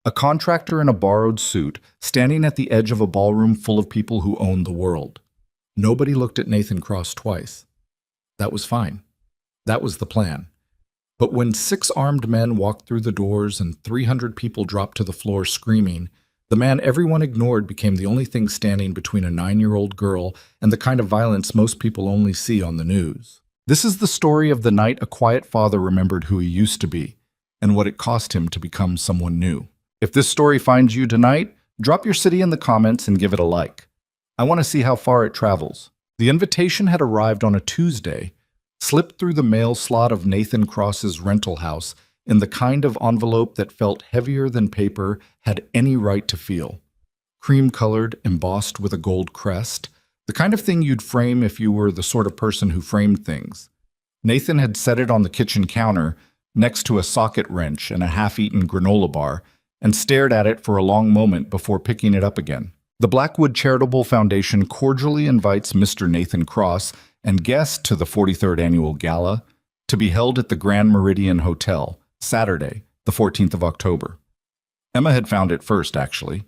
A contractor in a borrowed suit, standing at the edge of a ballroom full of people who owned the world. Nobody looked at Nathan Cross twice. That was fine. That was the plan. But when 6 armed men walked through the doors and 300 people dropped to the floor screaming, the man everyone ignored became the only thing standing between a 9-year-old girl and the kind of violence most people only see on the news. This is the story of the night a quiet father remembered who he used to be, and what it cost him to become someone new. If this story finds you tonight, drop your city in the comments and give it a like. I want to see how far it travels. The invitation had arrived on a Tuesday, slipped through the mail slot of Nathan Cross's rental house in the kind of envelope that felt heavier than paper had any right to feel. Cream-colored, embossed with a gold crest, the kind of thing you'd frame if you were the sort of person who framed things. Nathan had set it on the kitchen counter, next to a socket wrench and a half-eaten granola bar, and stared at it for a long moment before picking it up again. The Blackwood Charitable Foundation cordially invites Mr. Nathan Cross and guests to the 43rd Annual Gala to be held at the Grand Meridian Hotel, Saturday, the 14th of October. Emma had found it first, actually.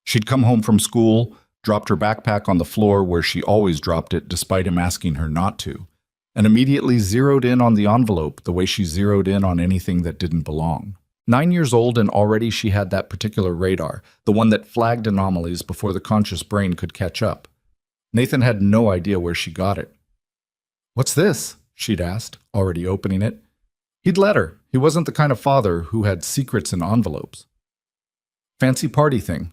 She'd come home from school, dropped her backpack on the floor where she always dropped it despite him asking her not to, and immediately zeroed in on the envelope the way she zeroed in on anything that didn't belong. 9 years old, and already she had that particular radar, the one that flagged anomalies before the conscious brain could catch up. Nathan had no idea where she got it. "What's this?" she'd asked, already opening it. He'd let her. He wasn't the kind of father who had secrets in envelopes. "Fancy party thing.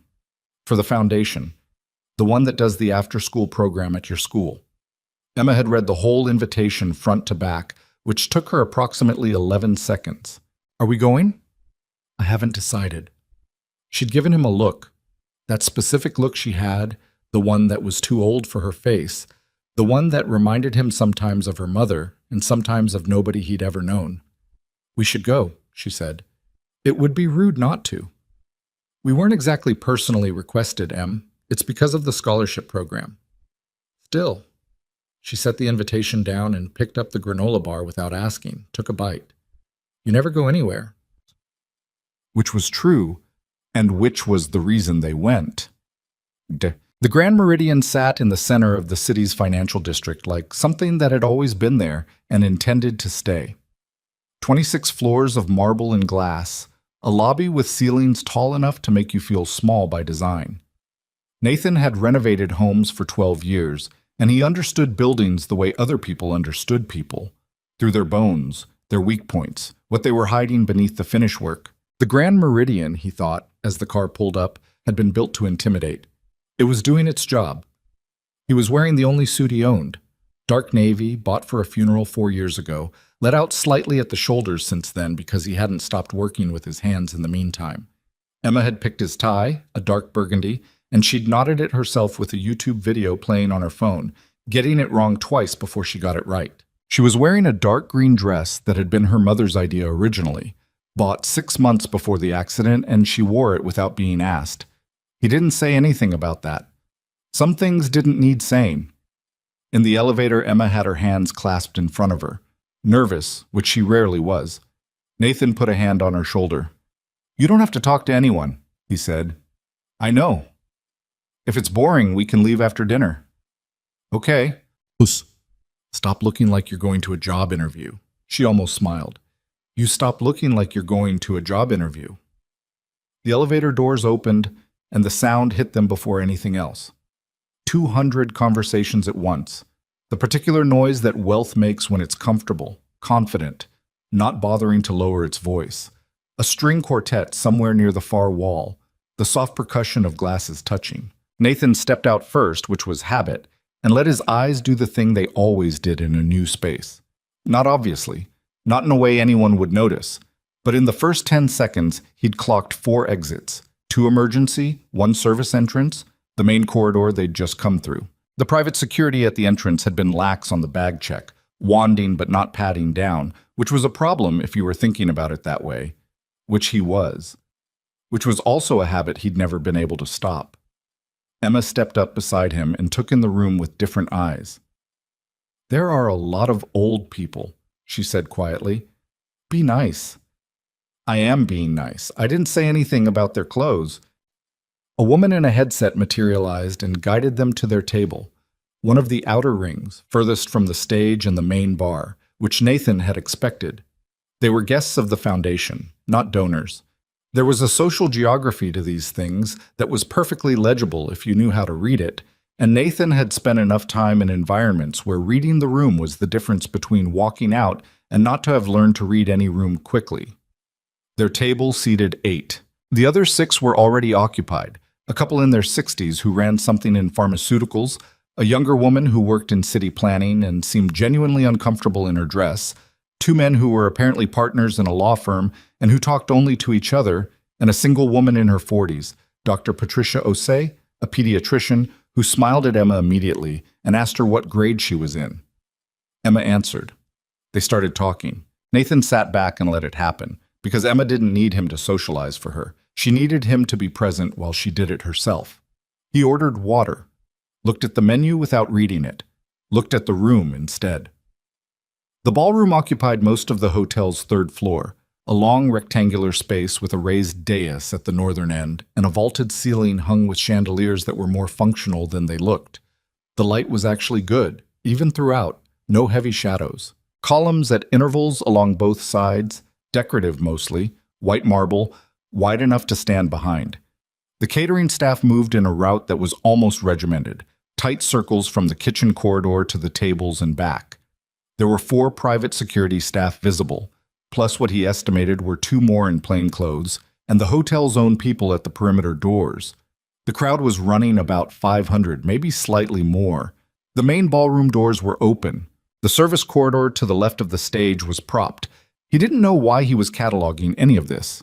For the foundation. The one that does the after-school program at your school." Emma had read the whole invitation front to back, which took her approximately 11 seconds. "Are we going?" "I haven't decided." She'd given him a look. That specific look she had, the one that was too old for her face, the one that reminded him sometimes of her mother and sometimes of nobody he'd ever known. "We should go," she said. "It would be rude not to." "We weren't exactly personally requested, Em. It's because of the scholarship program." "Still." She set the invitation down and picked up the granola bar without asking, took a bite. "You never go anywhere." Which was true, and which was the reason they went. The Grand Meridian sat in the center of the city's financial district like something that had always been there and intended to stay. 26 floors of marble and glass, a lobby with ceilings tall enough to make you feel small by design. Nathan had renovated homes for 12 years, and he understood buildings the way other people understood people, through their bones, their weak points, what they were hiding beneath the finish work. The Grand Meridian, he thought, as the car pulled up, had been built to intimidate. It was doing its job. He was wearing the only suit he owned, dark navy, bought for a funeral 4 years ago, let out slightly at the shoulders since then because he hadn't stopped working with his hands in the meantime. Emma had picked his tie, a dark burgundy, and she'd knotted it herself with a YouTube video playing on her phone, getting it wrong twice before she got it right. She was wearing a dark green dress that had been her mother's idea originally, bought 6 months before the accident, and she wore it without being asked. He didn't say anything about that. Some things didn't need saying. In the elevator, Emma had her hands clasped in front of her, nervous, which she rarely was. Nathan put a hand on her shoulder. "You don't have to talk to anyone," he said. "I know. If it's boring, we can leave after dinner." "Okay." "Stop looking like you're going to a job interview." She almost smiled. "You stop looking like you're going to a job interview." The elevator doors opened, and the sound hit them before anything else. 200 conversations at once. The particular noise that wealth makes when it's comfortable, confident, not bothering to lower its voice. A string quartet somewhere near the far wall, the soft percussion of glasses touching. Nathan stepped out first, which was habit, and let his eyes do the thing they always did in a new space. Not obviously, not in a way anyone would notice, but in the first 10 seconds, he'd clocked 4 exits, 2 emergency, 1 service entrance, the main corridor they'd just come through. The private security at the entrance had been lax on the bag check, wanding but not patting down, which was a problem if you were thinking about it that way, which he was, which was also a habit he'd never been able to stop. Emma stepped up beside him and took in the room with different eyes. "There are a lot of old people," she said quietly. "Be nice." I am being nice. I didn't say anything about their clothes. A woman in a headset materialized and guided them to their table, one of the outer rings, furthest from the stage and the main bar, which Nathan had expected. They were guests of the foundation, not donors. There was a social geography to these things that was perfectly legible if you knew how to read it, and Nathan had spent enough time in environments where reading the room was the difference between walking out and not to have learned to read any room quickly. Their table seated 8. The other 6 were already occupied, a couple in their 60s who ran something in pharmaceuticals, a younger woman who worked in city planning and seemed genuinely uncomfortable in her dress, 2 men who were apparently partners in a law firm and who talked only to each other, and a single woman in her 40s, Dr. Patricia Osei, a pediatrician, who smiled at Emma immediately and asked her what grade she was in. Emma answered. They started talking. Nathan sat back and let it happen, because Emma didn't need him to socialize for her. She needed him to be present while she did it herself. He ordered water, looked at the menu without reading it, looked at the room instead. The ballroom occupied most of the hotel's 3rd floor, a long rectangular space with a raised dais at the northern end and a vaulted ceiling hung with chandeliers that were more functional than they looked. The light was actually good, even throughout, no heavy shadows. Columns at intervals along both sides, decorative mostly, white marble, wide enough to stand behind. The catering staff moved in a route that was almost regimented, tight circles from the kitchen corridor to the tables and back. There were 4 private security staff visible, plus what he estimated were 2 more in plain clothes, and the hotel's own people at the perimeter doors. The crowd was running about 500, maybe slightly more. The main ballroom doors were open. The service corridor to the left of the stage was propped. He didn't know why he was cataloging any of this.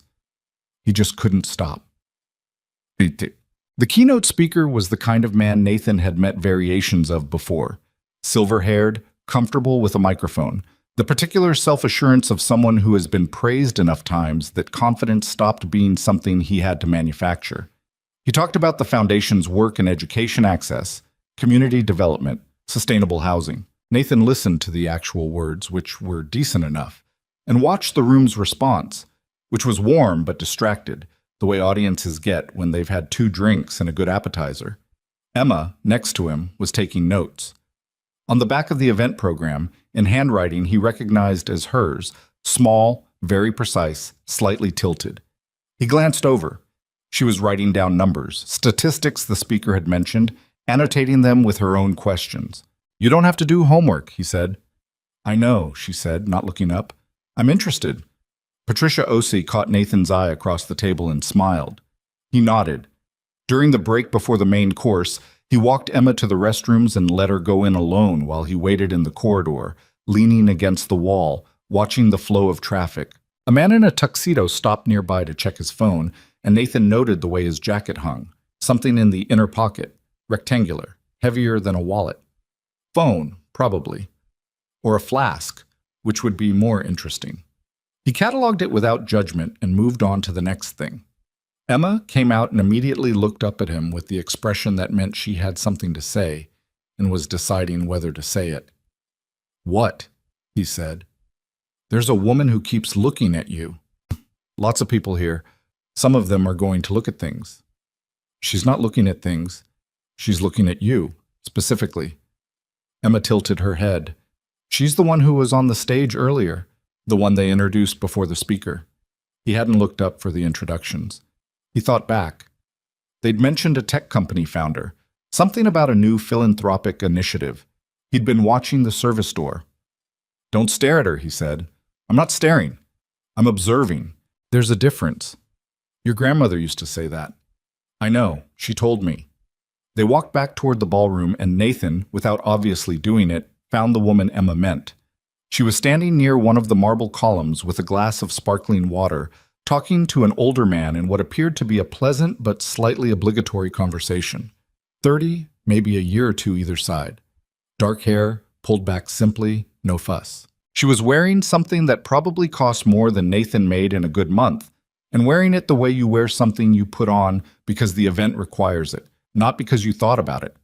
He just couldn't stop. The keynote speaker was the kind of man Nathan had met variations of before. Silver-haired, comfortable with a microphone. The particular self-assurance of someone who has been praised enough times that confidence stopped being something he had to manufacture. He talked about the foundation's work in education access, community development, sustainable housing. Nathan listened to the actual words, which were decent enough, and watched the room's response, which was warm but distracted, the way audiences get when they've had 2 drinks and a good appetizer. Emma, next to him, was taking notes. On the back of the event program, in handwriting he recognized as hers, small, very precise, slightly tilted. He glanced over. She was writing down numbers, statistics the speaker had mentioned, annotating them with her own questions. "You don't have to do homework," he said. "I know," she said, not looking up. "I'm interested." Patricia Osei caught Nathan's eye across the table and smiled. He nodded. During the break before the main course, he walked Emma to the restrooms and let her go in alone while he waited in the corridor, leaning against the wall, watching the flow of traffic. A man in a tuxedo stopped nearby to check his phone, and Nathan noted the way his jacket hung, something in the inner pocket, rectangular, heavier than a wallet. Phone, probably. Or a flask, which would be more interesting. He cataloged it without judgment and moved on to the next thing. Emma came out and immediately looked up at him with the expression that meant she had something to say and was deciding whether to say it. "What?" he said. "There's a woman who keeps looking at you. Lots of people here. Some of them are going to look at things. She's not looking at things. She's looking at you, specifically." Emma tilted her head. "She's the one who was on the stage earlier, the one they introduced before the speaker." He hadn't looked up for the introductions. He thought back. They'd mentioned a tech company founder, something about a new philanthropic initiative. He'd been watching the service door. "Don't stare at her," he said. "I'm not staring. I'm observing. There's a difference. Your grandmother used to say that." "I know. She told me." They walked back toward the ballroom, and Nathan, without obviously doing it, found the woman Emma meant. She was standing near one of the marble columns with a glass of sparkling water, talking to an older man in what appeared to be a pleasant but slightly obligatory conversation. 30, maybe a year or 2 either side. Dark hair, pulled back simply, no fuss. She was wearing something that probably cost more than Nathan made in a good month, and wearing it the way you wear something you put on because the event requires it, not because you thought about it.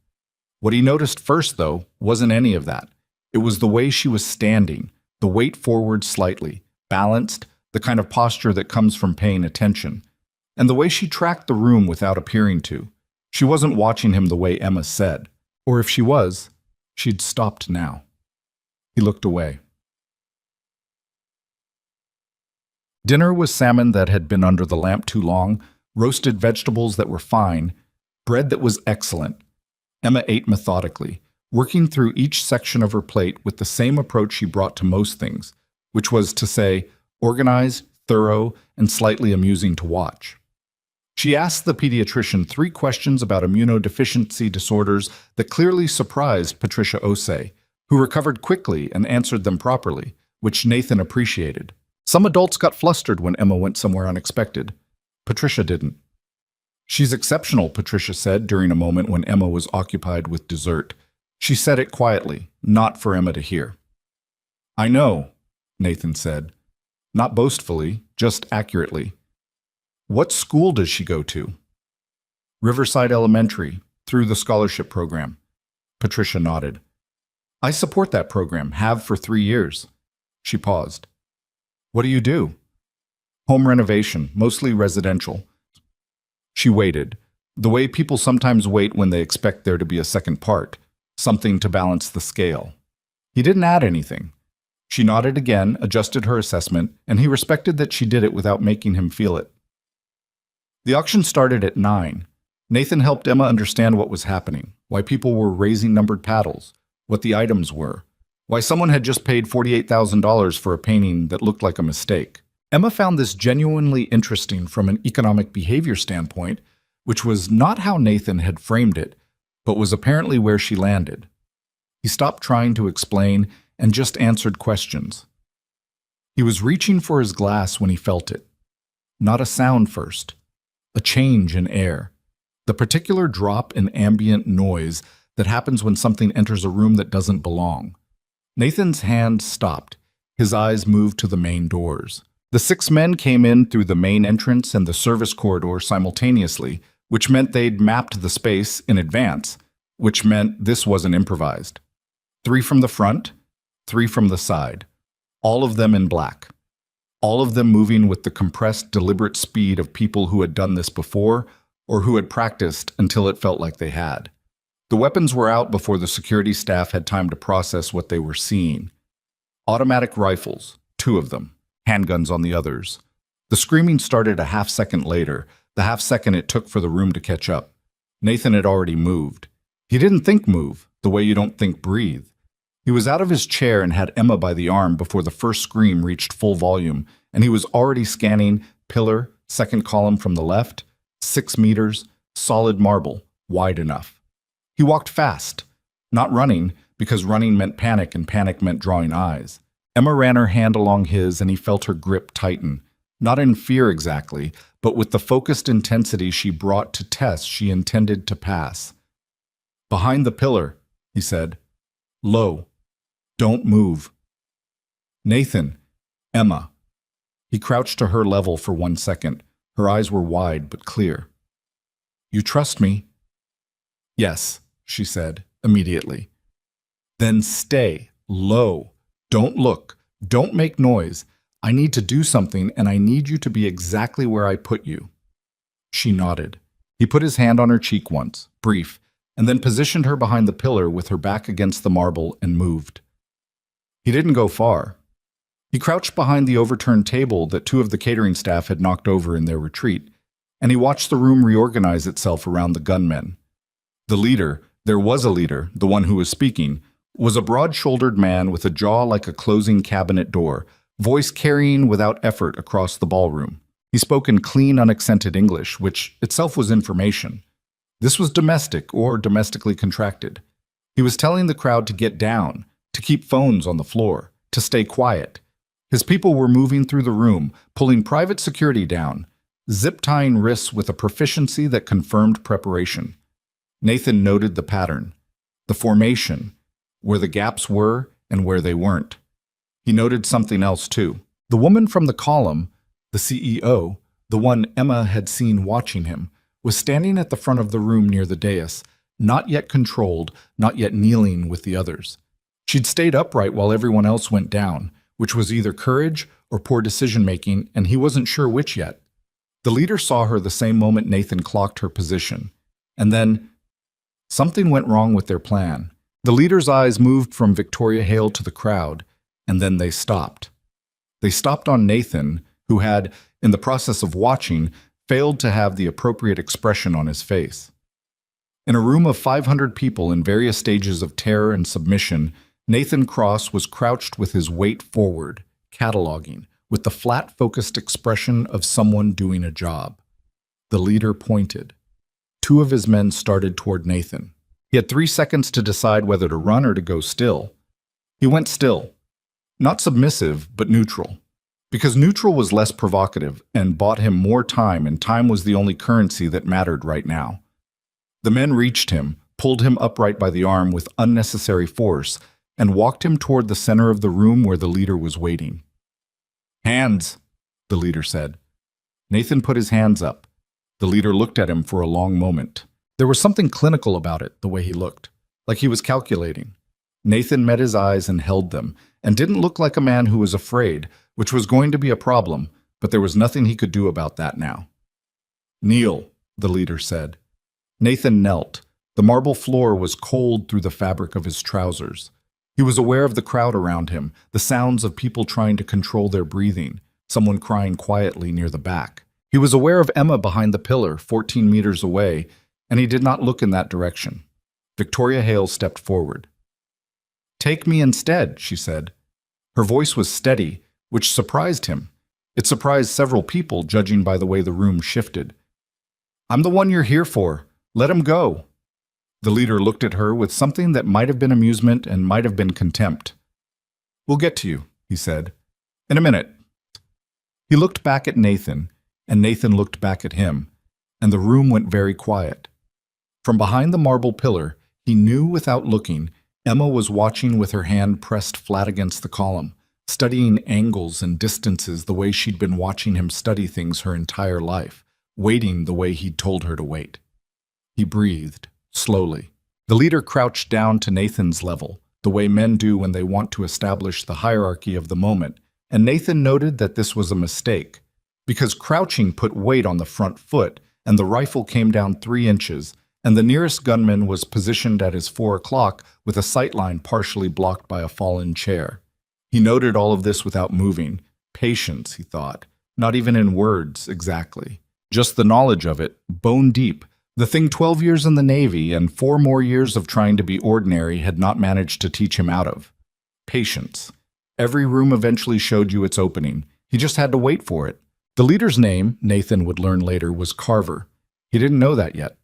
What he noticed first, though, wasn't any of that. It was the way she was standing, the weight forward slightly, balanced, the kind of posture that comes from paying attention, and the way she tracked the room without appearing to. She wasn't watching him the way Emma said, or if she was, she'd stopped now. He looked away. Dinner was salmon that had been under the lamp too long, roasted vegetables that were fine, bread that was excellent. Emma ate methodically, working through each section of her plate with the same approach she brought to most things, which was to say, organized, thorough, and slightly amusing to watch. She asked the pediatrician 3 questions about immunodeficiency disorders that clearly surprised Patricia Osei, who recovered quickly and answered them properly, which Nathan appreciated. Some adults got flustered when Emma went somewhere unexpected. Patricia didn't. "She's exceptional," Patricia said during a moment when Emma was occupied with dessert. She said it quietly, not for Emma to hear. "I know," Nathan said. Not boastfully, just accurately. "What school does she go to?" "Riverside Elementary, through the scholarship program." Patricia nodded. "I support that program, have for 3 years." She paused. "What do you do?" "Home renovation, mostly residential." She waited, the way people sometimes wait when they expect there to be a second part, something to balance the scale. He didn't add anything. She nodded again, adjusted her assessment, and he respected that she did it without making him feel it. The auction started at 9. Nathan helped Emma understand what was happening, why people were raising numbered paddles, what the items were, why someone had just paid $48,000 for a painting that looked like a mistake. Emma found this genuinely interesting from an economic behavior standpoint, which was not how Nathan had framed it, but was apparently where she landed. He stopped trying to explain and just answered questions. He was reaching for his glass when he felt it. Not a sound first, a change in air, the particular drop in ambient noise that happens when something enters a room that doesn't belong. Nathan's hand stopped. His eyes moved to the main doors. The 6 men came in through the main entrance and the service corridor simultaneously, which meant they'd mapped the space in advance, which meant this wasn't improvised. 3 from the front, 3 from the side, all of them in black. All of them moving with the compressed, deliberate speed of people who had done this before or who had practiced until it felt like they had. The weapons were out before the security staff had time to process what they were seeing. Automatic rifles, 2 of them, handguns on the others. The screaming started a half-second later, the half-second it took for the room to catch up. Nathan had already moved. He didn't think move, the way you don't think breathe. He was out of his chair and had Emma by the arm before the first scream reached full volume, and he was already scanning pillar, second column from the left, 6 meters, solid marble, wide enough. He walked fast, not running, because running meant panic and panic meant drawing eyes. Emma ran her hand along his and he felt her grip tighten, not in fear exactly, but with the focused intensity she brought to tests she intended to pass. "Behind the pillar," he said. "Low. Don't move." "Nathan." "Emma." He crouched to her level for 1 second. Her eyes were wide but clear. "You trust me?" "Yes," she said, immediately. "Then stay. Low. Don't look. Don't make noise. I need to do something, and I need you to be exactly where I put you." She nodded. He put his hand on her cheek once, brief, and then positioned her behind the pillar with her back against the marble and moved. He didn't go far. He crouched behind the overturned table that 2 of the catering staff had knocked over in their retreat, and he watched the room reorganize itself around the gunmen. The leader, there was a leader, the one who was speaking, was a broad-shouldered man with a jaw like a closing cabinet door, voice carrying without effort across the ballroom. He spoke in clean, unaccented English, which itself was information. This was domestic or domestically contracted. He was telling the crowd to get down, to keep phones on the floor, to stay quiet. His people were moving through the room, pulling private security down, zip-tying wrists with a proficiency that confirmed preparation. Nathan noted the pattern, the formation, where the gaps were and where they weren't. He noted something else too. The woman from the column, the CEO, the one Emma had seen watching him, was standing at the front of the room near the dais, not yet controlled, not yet kneeling with the others. She'd stayed upright while everyone else went down, which was either courage or poor decision-making, and he wasn't sure which yet. The leader saw her the same moment Nathan clocked her position. And then, something went wrong with their plan. The leader's eyes moved from Victoria Hale to the crowd, and then they stopped. They stopped on Nathan, who had, in the process of watching, failed to have the appropriate expression on his face. In a room of 500 people in various stages of terror and submission, Nathan Cross was crouched with his weight forward, cataloging, with the flat, focused expression of someone doing a job. The leader pointed. 2 of his men started toward Nathan. He had 3 seconds to decide whether to run or to go still. He went still. Not submissive, but neutral. Because neutral was less provocative and bought him more time, and time was the only currency that mattered right now. The men reached him, pulled him upright by the arm with unnecessary force, and walked him toward the center of the room where the leader was waiting. "Hands," the leader said. Nathan put his hands up. The leader looked at him for a long moment. There was something clinical about it, the way he looked, like he was calculating. Nathan met his eyes and held them, and didn't look like a man who was afraid, which was going to be a problem, but there was nothing he could do about that now. "Kneel," the leader said. Nathan knelt. The marble floor was cold through the fabric of his trousers. He was aware of the crowd around him, the sounds of people trying to control their breathing, someone crying quietly near the back. He was aware of Emma behind the pillar, 14 meters away, and he did not look in that direction. Victoria Hale stepped forward. "Take me instead," she said. Her voice was steady, which surprised him. It surprised several people, judging by the way the room shifted. "I'm the one you're here for. Let him go." The leader looked at her with something that might have been amusement and might have been contempt. "We'll get to you," he said. "In a minute." He looked back at Nathan, and Nathan looked back at him, and the room went very quiet. From behind the marble pillar, he knew without looking, Emma was watching with her hand pressed flat against the column, studying angles and distances the way she'd been watching him study things her entire life, waiting the way he'd told her to wait. He breathed, slowly. The leader crouched down to Nathan's level, the way men do when they want to establish the hierarchy of the moment, and Nathan noted that this was a mistake, because crouching put weight on the front foot, and the rifle came down 3 inches, and the nearest gunman was positioned at his 4 o'clock with a sightline partially blocked by a fallen chair. He noted all of this without moving. Patience, he thought. Not even in words, exactly. Just the knowledge of it, bone deep. The thing 12 years in the Navy and 4 more years of trying to be ordinary had not managed to teach him out of. Patience. Every room eventually showed you its opening. He just had to wait for it. The leader's name, Nathan would learn later, was Carver. He didn't know that yet.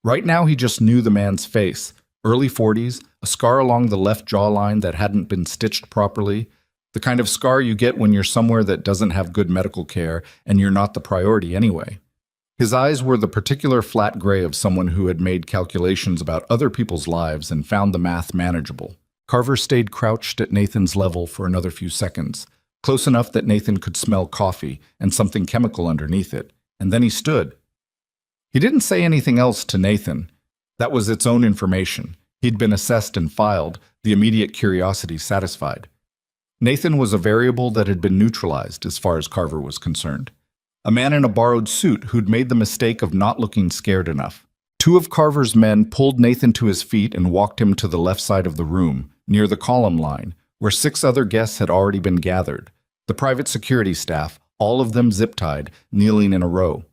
Right now he just knew the man's face. Early 40s, a scar along the left jawline that hadn't been stitched properly, the kind of scar you get when you're somewhere that doesn't have good medical care and you're not the priority anyway. His eyes were the particular flat gray of someone who had made calculations about other people's lives and found the math manageable. Carver stayed crouched at Nathan's level for another few seconds, close enough that Nathan could smell coffee and something chemical underneath it, and then he stood. He didn't say anything else to Nathan. That was its own information. He'd been assessed and filed, the immediate curiosity satisfied. Nathan was a variable that had been neutralized as far as Carver was concerned. A man in a borrowed suit who'd made the mistake of not looking scared enough. 2 of Carver's men pulled Nathan to his feet and walked him to the left side of the room, near the column line, where 6 other guests had already been gathered. The private security staff, all of them zip-tied, kneeling in a row.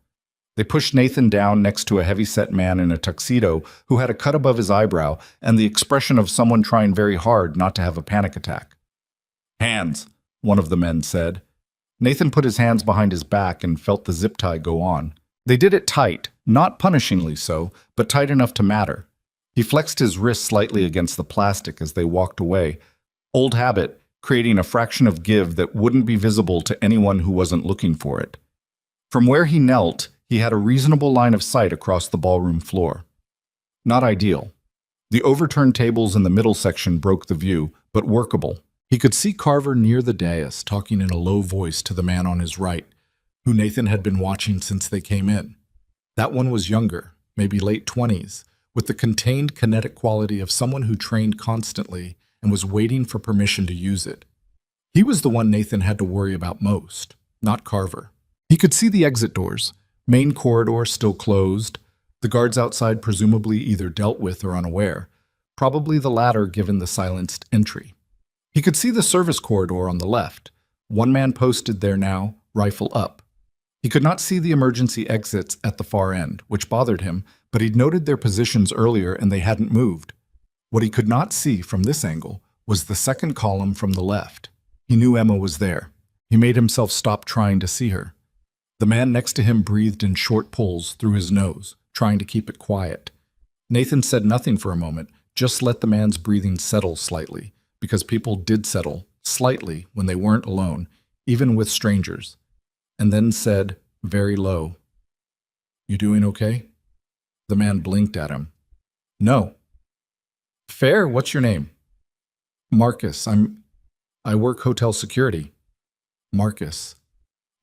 They pushed Nathan down next to a heavy-set man in a tuxedo who had a cut above his eyebrow and the expression of someone trying very hard not to have a panic attack. "Hands," one of the men said. Nathan put his hands behind his back and felt the zip tie go on. They did it tight, not punishingly so, but tight enough to matter. He flexed his wrist slightly against the plastic as they walked away. Old habit, creating a fraction of give that wouldn't be visible to anyone who wasn't looking for it. From where he knelt, he had a reasonable line of sight across the ballroom floor. Not ideal. The overturned tables in the middle section broke the view, but workable. He could see Carver near the dais, talking in a low voice to the man on his right, who Nathan had been watching since they came in. That one was younger, maybe late 20s, with the contained kinetic quality of someone who trained constantly and was waiting for permission to use it. He was the one Nathan had to worry about most, not Carver. He could see the exit doors, main corridor still closed, the guards outside presumably either dealt with or unaware, probably the latter given the silenced entry. He could see the service corridor on the left, one man posted there now, rifle up. He could not see the emergency exits at the far end, which bothered him, but he'd noted their positions earlier and they hadn't moved. What he could not see from this angle was the second column from the left. He knew Emma was there. He made himself stop trying to see her. The man next to him breathed in short pulls through his nose, trying to keep it quiet. Nathan said nothing for a moment, just let the man's breathing settle slightly, because people did settle slightly when they weren't alone, even with strangers, and then said, very low, "You doing okay?" The man blinked at him. "No." "Fair, what's your name?" "Marcus. I work hotel security." "Marcus."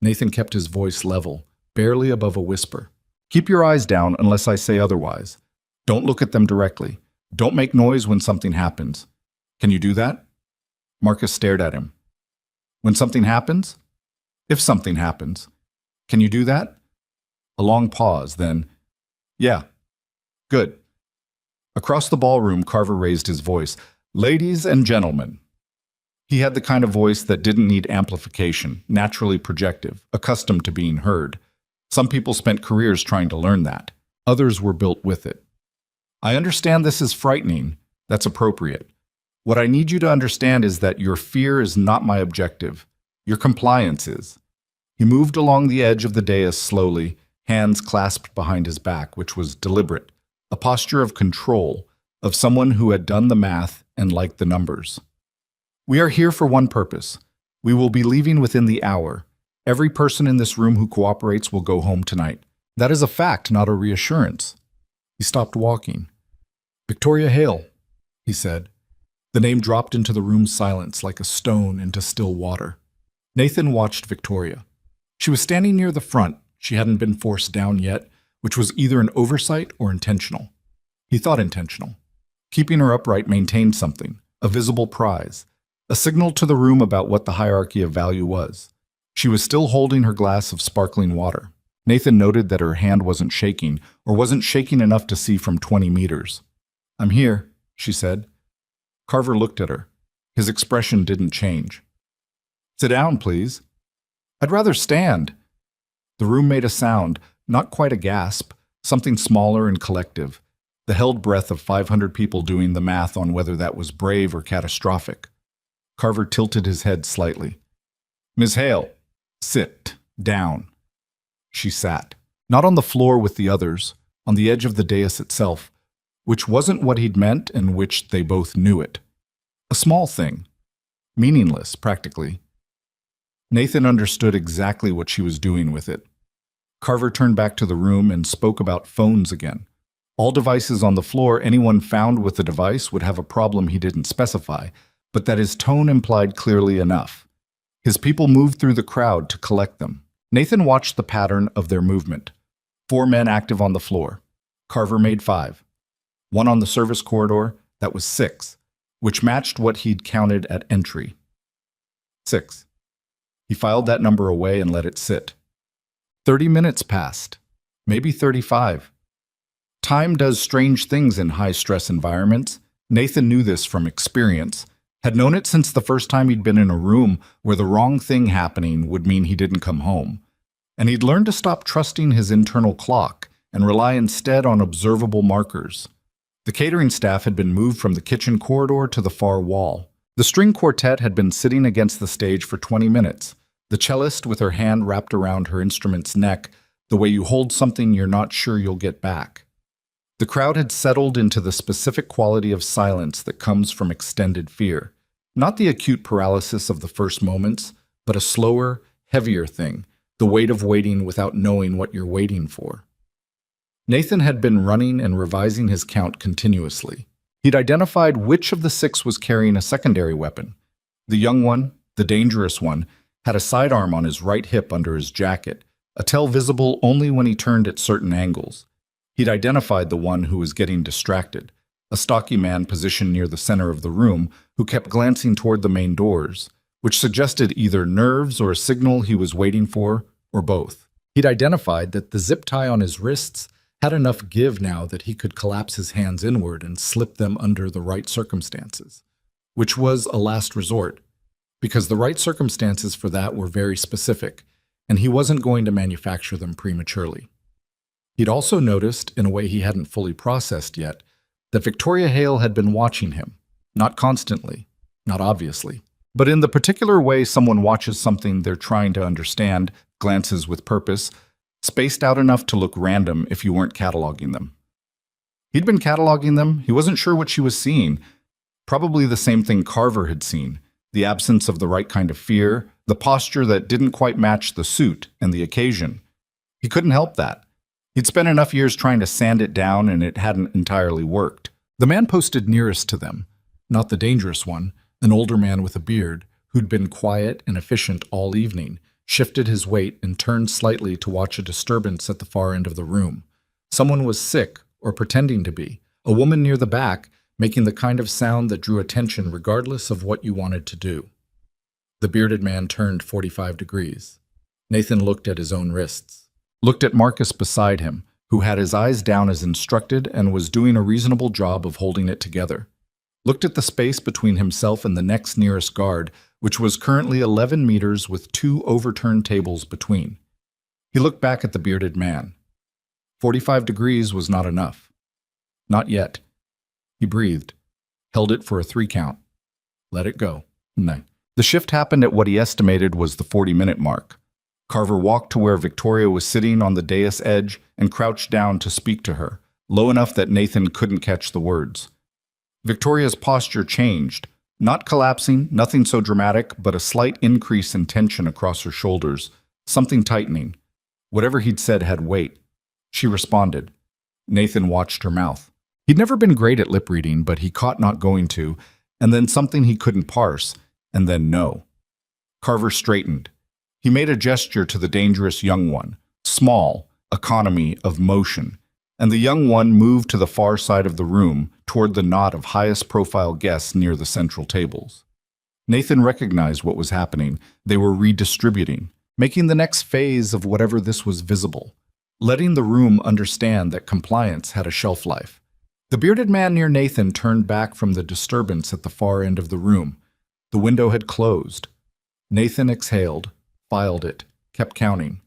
Nathan kept his voice level, barely above a whisper. "Keep your eyes down unless I say otherwise. Don't look at them directly. Don't make noise when something happens. Can you do that?" Marcus stared at him. "When something happens?" "If something happens. Can you do that?" A long pause, then, "Yeah." "Good." Across the ballroom, Carver raised his voice. "Ladies and gentlemen." He had the kind of voice that didn't need amplification, naturally projective, accustomed to being heard. Some people spent careers trying to learn that. Others were built with it. "I understand this is frightening. That's appropriate. What I need you to understand is that your fear is not my objective. Your compliance is." He moved along the edge of the dais slowly, hands clasped behind his back, which was deliberate, a posture of control, of someone who had done the math and liked the numbers. "We are here for one purpose. We will be leaving within the hour. Every person in this room who cooperates will go home tonight. That is a fact, not a reassurance." He stopped walking. "Victoria Hale," he said. The name dropped into the room's silence like a stone into still water. Nathan watched Victoria. She was standing near the front. She hadn't been forced down yet, which was either an oversight or intentional. He thought intentional. Keeping her upright maintained something, a visible prize, a signal to the room about what the hierarchy of value was. She was still holding her glass of sparkling water. Nathan noted that her hand wasn't shaking, or wasn't shaking enough to see from 20 meters. "I'm here," she said. Carver looked at her. His expression didn't change. "Sit down, please." "I'd rather stand." The room made a sound, not quite a gasp, something smaller and collective, the held breath of 500 people doing the math on whether that was brave or catastrophic. Carver tilted his head slightly. "Ms. Hale, sit down." She sat, not on the floor with the others, on the edge of the dais itself, which wasn't what he'd meant and which they both knew it. A small thing. Meaningless, practically. Nathan understood exactly what she was doing with it. Carver turned back to the room and spoke about phones again. All devices on the floor, anyone found with the device would have a problem he didn't specify, but that his tone implied clearly enough. His people moved through the crowd to collect them. Nathan watched the pattern of their movement. 4 men active on the floor. Carver made 5. 1 on the service corridor, that was 6, which matched what he'd counted at entry. 6. He filed that number away and let it sit. 30 minutes passed, maybe 35. Time does strange things in high-stress environments. Nathan knew this from experience, had known it since the first time he'd been in a room where the wrong thing happening would mean he didn't come home. And he'd learned to stop trusting his internal clock and rely instead on observable markers. The catering staff had been moved from the kitchen corridor to the far wall. The string quartet had been sitting against the stage for 20 minutes, the cellist with her hand wrapped around her instrument's neck, the way you hold something you're not sure you'll get back. The crowd had settled into the specific quality of silence that comes from extended fear. Not the acute paralysis of the first moments, but a slower, heavier thing, the weight of waiting without knowing what you're waiting for. Nathan had been running and revising his count continuously. He'd identified which of the 6 was carrying a secondary weapon. The young one, the dangerous one, had a sidearm on his right hip under his jacket, a tell visible only when he turned at certain angles. He'd identified the one who was getting distracted, a stocky man positioned near the center of the room who kept glancing toward the main doors, which suggested either nerves or a signal he was waiting for, or both. He'd identified that the zip tie on his wrists had enough give now that he could collapse his hands inward and slip them under the right circumstances, which was a last resort, because the right circumstances for that were very specific, and he wasn't going to manufacture them prematurely. He'd also noticed, in a way he hadn't fully processed yet, that Victoria Hale had been watching him, not constantly, not obviously, but in the particular way someone watches something they're trying to understand, glances with purpose, spaced out enough to look random if you weren't cataloging them. He'd been cataloging them. He wasn't sure what she was seeing. Probably the same thing Carver had seen, the absence of the right kind of fear, the posture that didn't quite match the suit and the occasion. He couldn't help that. He'd spent enough years trying to sand it down, and it hadn't entirely worked. The man posted nearest to them, not the dangerous one, an older man with a beard, who'd been quiet and efficient all evening, shifted his weight and turned slightly to watch a disturbance at the far end of the room. Someone was sick, or pretending to be, a woman near the back, making the kind of sound that drew attention regardless of what you wanted to do. The bearded man turned 45 degrees. Nathan looked at his own wrists, looked at Marcus beside him, who had his eyes down as instructed and was doing a reasonable job of holding it together. Looked at the space between himself and the next nearest guard, which was currently 11 meters with 2 overturned tables between. He looked back at the bearded man. 45 degrees was not enough. Not yet. He breathed, held it for a 3 count. Let it go. No. The shift happened at what he estimated was the 40-minute mark. Carver walked to where Victoria was sitting on the dais edge and crouched down to speak to her, low enough that Nathan couldn't catch the words. Victoria's posture changed, not collapsing, nothing so dramatic, but a slight increase in tension across her shoulders, something tightening. Whatever he'd said had weight. She responded. Nathan watched her mouth. He'd never been great at lip reading, but he caught not going to, and then something he couldn't parse, and then no. Carver straightened. He made a gesture to the dangerous young one, small, economy of motion, and the young one moved to the far side of the room, toward the knot of highest-profile guests near the central tables. Nathan recognized what was happening. They were redistributing, making the next phase of whatever this was visible, letting the room understand that compliance had a shelf life. The bearded man near Nathan turned back from the disturbance at the far end of the room. The window had closed. Nathan exhaled, filed it, kept counting.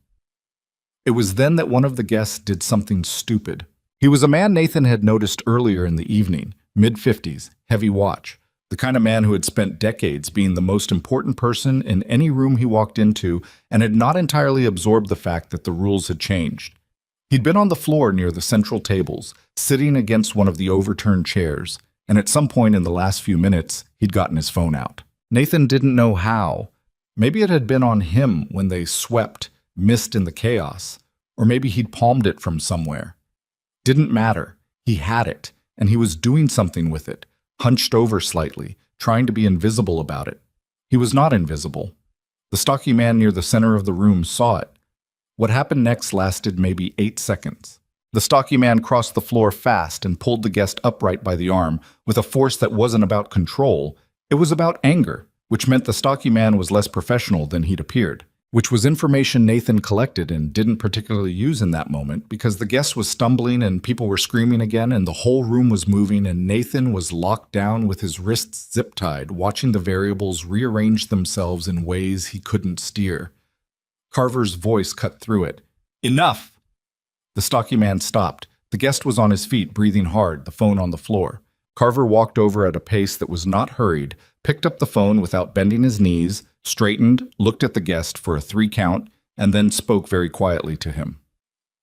It was then that one of the guests did something stupid. He was a man Nathan had noticed earlier in the evening, mid-50s, heavy watch, the kind of man who had spent decades being the most important person in any room he walked into and had not entirely absorbed the fact that the rules had changed. He'd been on the floor near the central tables, sitting against one of the overturned chairs, and at some point in the last few minutes, he'd gotten his phone out. Nathan didn't know how. Maybe it had been on him when they swept, missed in the chaos, or maybe he'd palmed it from somewhere. Didn't matter. He had it, and he was doing something with it, hunched over slightly, trying to be invisible about it. He was not invisible. The stocky man near the center of the room saw it. What happened next lasted maybe 8 seconds. The stocky man crossed the floor fast and pulled the guest upright by the arm with a force that wasn't about control. It was about anger, which meant the stocky man was less professional than he'd appeared, which was information Nathan collected and didn't particularly use in that moment because the guest was stumbling and people were screaming again and the whole room was moving and Nathan was locked down with his wrists zip-tied, watching the variables rearrange themselves in ways he couldn't steer. Carver's voice cut through it. Enough! The stocky man stopped. The guest was on his feet, breathing hard, the phone on the floor. Carver walked over at a pace that was not hurried, picked up the phone without bending his knees, straightened, looked at the guest for a 3 count, and then spoke very quietly to him.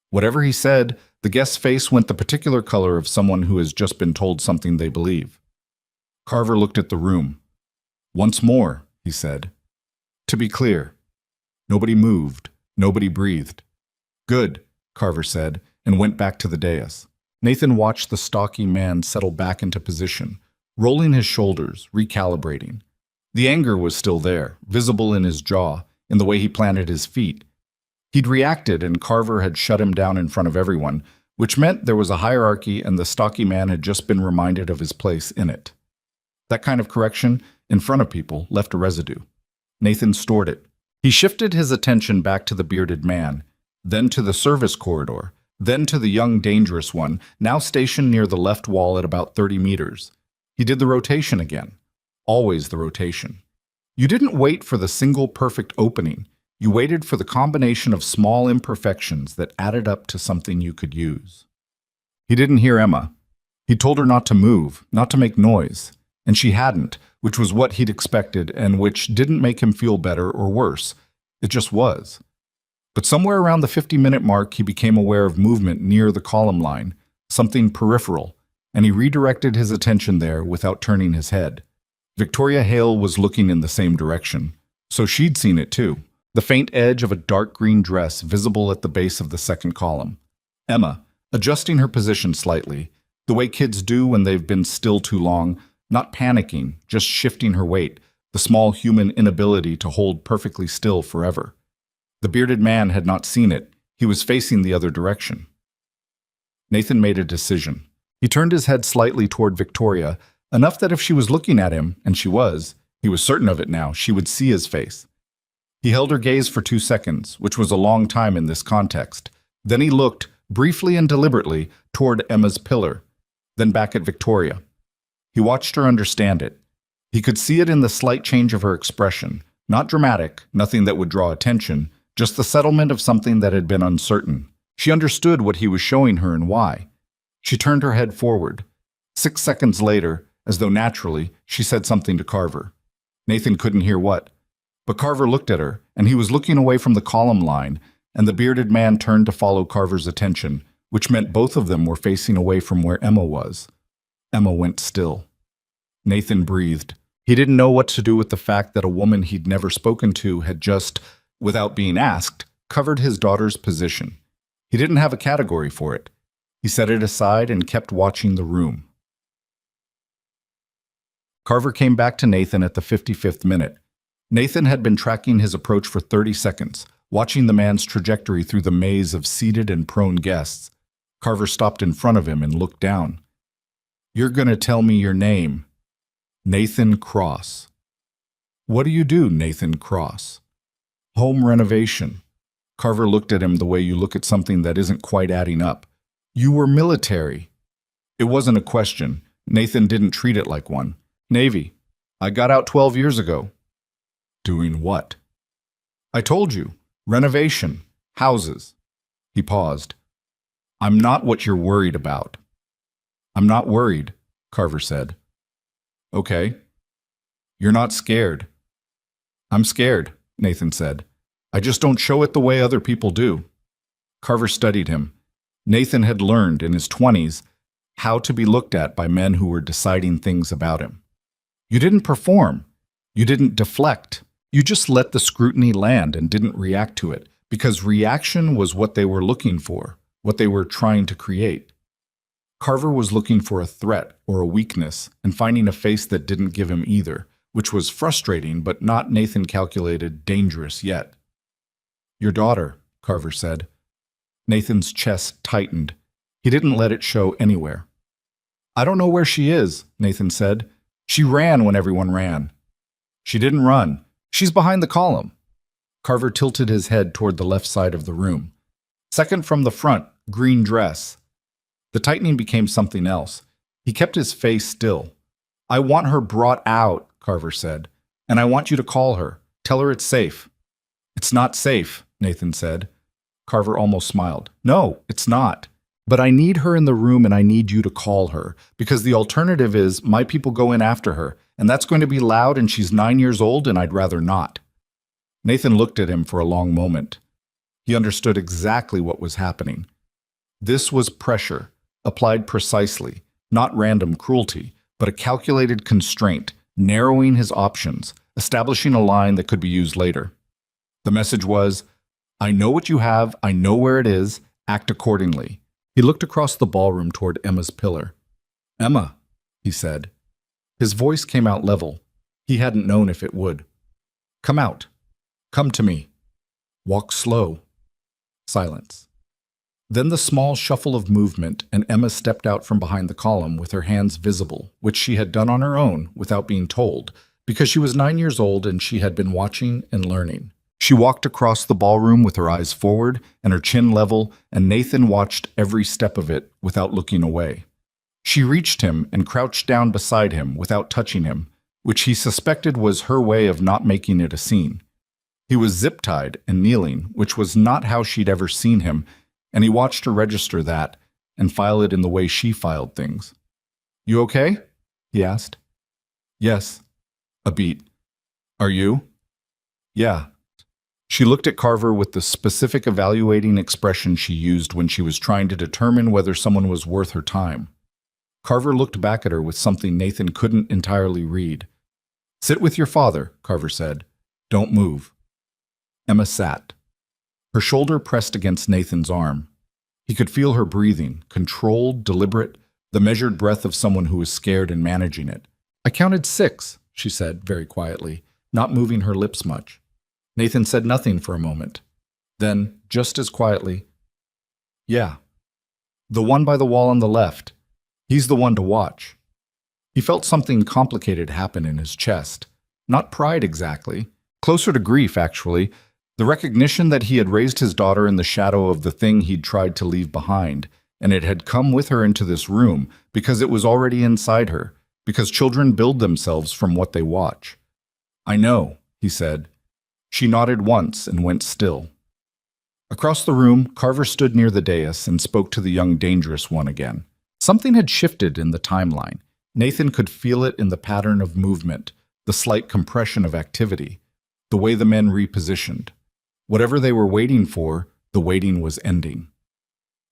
Whatever he said, the guest's face went the particular color of someone who has just been told something they believe. Carver looked at the room. Once more, he said. To be clear. Nobody moved. Nobody breathed. Good, Carver said, and went back to the dais. Nathan watched the stocky man settle back into position, rolling his shoulders, recalibrating. The anger was still there, visible in his jaw, in the way he planted his feet. He'd reacted, and Carver had shut him down in front of everyone, which meant there was a hierarchy and the stocky man had just been reminded of his place in it. That kind of correction, in front of people, left a residue. Nathan stored it. He shifted his attention back to the bearded man, then to the service corridor, then to the young dangerous one, now stationed near the left wall at about 30 meters. He did the rotation again. Always the rotation. You didn't wait for the single perfect opening. You waited for the combination of small imperfections that added up to something you could use. He didn't hear Emma. He told her not to move, not to make noise, and she hadn't, which was what he'd expected and which didn't make him feel better or worse. It just was. But somewhere around the 50-minute mark, he became aware of movement near the column line, something peripheral, and he redirected his attention there without turning his head. Victoria Hale was looking in the same direction, so she'd seen it too. The faint edge of a dark green dress visible at the base of the second column. Emma, adjusting her position slightly, the way kids do when they've been still too long, not panicking, just shifting her weight, the small human inability to hold perfectly still forever. The bearded man had not seen it. He was facing the other direction. Nathan made a decision. He turned his head slightly toward Victoria, enough that if she was looking at him, and she was certain of it now, she would see his face. He held her gaze for 2 seconds, which was a long time in this context. Then he looked, briefly and deliberately, toward Emma's pillar, then back at Victoria. He watched her understand it. He could see it in the slight change of her expression, not dramatic, nothing that would draw attention, just the settlement of something that had been uncertain. She understood what he was showing her and why. She turned her head forward. 6 seconds later, as though naturally, she said something to Carver. Nathan couldn't hear what. But Carver looked at her, and he was looking away from the column line, and the bearded man turned to follow Carver's attention, which meant both of them were facing away from where Emma was. Emma went still. Nathan breathed. He didn't know what to do with the fact that a woman he'd never spoken to had just, without being asked, covered his daughter's position. He didn't have a category for it. He set it aside and kept watching the room. Carver came back to Nathan at the 55th minute. Nathan had been tracking his approach for 30 seconds, watching the man's trajectory through the maze of seated and prone guests. Carver stopped in front of him and looked down. "You're going to tell me your name." "Nathan Cross." "What do you do, Nathan Cross?" "Home renovation." Carver looked at him the way you look at something that isn't quite adding up. "You were military." It wasn't a question. Nathan didn't treat it like one. "Navy. I got out 12 years ago." "Doing what?" "I told you. Renovation. Houses." He paused. "I'm not what you're worried about." "I'm not worried," Carver said. "Okay. You're not scared." "I'm scared," Nathan said. "I just don't show it the way other people do." Carver studied him. Nathan had learned in his 20s how to be looked at by men who were deciding things about him. You didn't perform. You didn't deflect. You just let the scrutiny land and didn't react to it, because reaction was what they were looking for, what they were trying to create. Carver was looking for a threat or a weakness and finding a face that didn't give him either, which was frustrating but not, Nathan calculated, dangerous yet. "Your daughter," Carver said. Nathan's chest tightened. He didn't let it show anywhere. "I don't know where she is," Nathan said. "She ran when everyone ran." "She didn't run. She's behind the column." Carver tilted his head toward the left side of the room. "Second from the front, green dress." The tightening became something else. He kept his face still. "I want her brought out," Carver said. "And I want you to call her. Tell her it's safe." "It's not safe," Nathan said. Carver almost smiled. "No, it's not. But I need her in the room and I need you to call her, because the alternative is my people go in after her, and that's going to be loud and she's 9 years old and I'd rather not." Nathan looked at him for a long moment. He understood exactly what was happening. This was pressure, applied precisely, not random cruelty, but a calculated constraint, narrowing his options, establishing a line that could be used later. The message was, "I know what you have, I know where it is, act accordingly." He looked across the ballroom toward Emma's pillar. "Emma," he said. His voice came out level. He hadn't known if it would. "Come out. Come to me. Walk slow." Silence. Then the small shuffle of movement, and Emma stepped out from behind the column with her hands visible, which she had done on her own without being told, Because she was 9 years old and she had been watching and learning. She walked across the ballroom with her eyes forward and her chin level, and Nathan watched every step of it without looking away. She reached him and crouched down beside him without touching him, which he suspected was her way of not making it a scene. He was zip-tied and kneeling, which was not how she'd ever seen him, and he watched her register that and file it in the way she filed things. "You okay?" he asked. "Yes." A beat. "Are you?" "Yeah." She looked at Carver with the specific evaluating expression she used when she was trying to determine whether someone was worth her time. Carver looked back at her with something Nathan couldn't entirely read. "Sit with your father," Carver said. "Don't move." Emma sat. Her shoulder pressed against Nathan's arm. He could feel her breathing, controlled, deliberate, the measured breath of someone who is scared and managing it. "I counted 6, she said very quietly, not moving her lips much. Nathan said nothing for a moment. Then, just as quietly, "Yeah. The one by the wall on the left. He's the one to watch." He felt something complicated happen in his chest. Not pride exactly. Closer to grief, actually. The recognition that he had raised his daughter in the shadow of the thing he'd tried to leave behind, and it had come with her into this room because it was already inside her, because children build themselves from what they watch. "I know," he said. She nodded once and went still. Across the room, Carver stood near the dais and spoke to the young dangerous one again. Something had shifted in the timeline. Nathan could feel it in the pattern of movement, the slight compression of activity, the way the men repositioned. Whatever they were waiting for, the waiting was ending.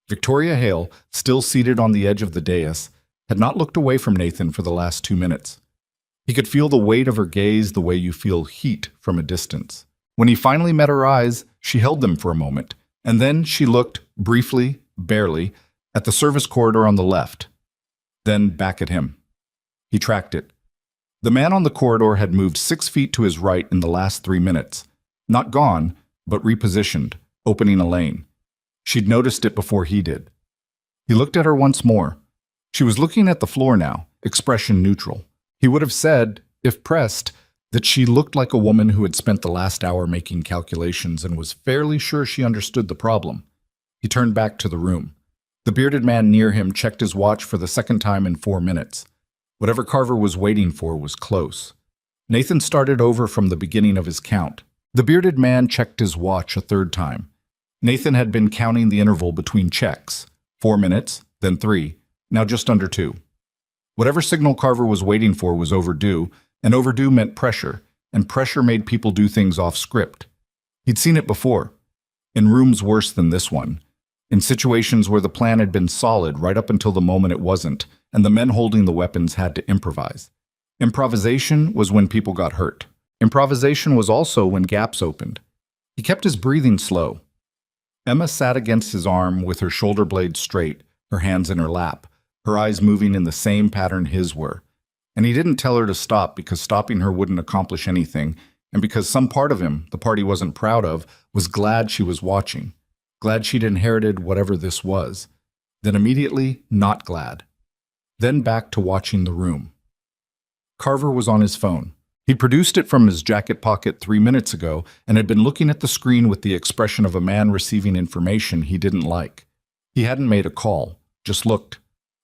Victoria Hale, still seated on the edge of the dais, had not looked away from Nathan for the last 2 minutes. He could feel the weight of her gaze the way you feel heat from a distance. When he finally met her eyes, she held them for a moment, and then she looked, briefly, barely, at the service corridor on the left, then back at him. He tracked it. The man on the corridor had moved 6 feet to his right in the last 3 minutes. Not gone, but repositioned, opening a lane. She'd noticed it before he did. He looked at her once more. She was looking at the floor now, expression neutral. He would have said, if pressed, that she looked like a woman who had spent the last hour making calculations and was fairly sure she understood the problem. He turned back to the room. The bearded man near him checked his watch for the second time in 4 minutes. Whatever Carver was waiting for was close. Nathan started over from the beginning of his count. The bearded man checked his watch a third time. Nathan had been counting the interval between checks. 4 minutes, then 3, now just under 2. Whatever signal Carver was waiting for was overdue, and overdue meant pressure, and pressure made people do things off script. He'd seen it before, in rooms worse than this one, in situations where the plan had been solid right up until the moment it wasn't, and the men holding the weapons had to improvise. Improvisation was when people got hurt. Improvisation was also when gaps opened. He kept his breathing slow. Emma sat against his arm with her shoulder blades straight, her hands in her lap, her eyes moving in the same pattern his were. And he didn't tell her to stop because stopping her wouldn't accomplish anything, and because some part of him, the part he wasn't proud of, was glad she was watching, glad she'd inherited whatever this was, then immediately not glad. Then back to watching the room. Carver was on his phone. He'd produced it from his jacket pocket 3 minutes ago and had been looking at the screen with the expression of a man receiving information he didn't like. He hadn't made a call, just looked,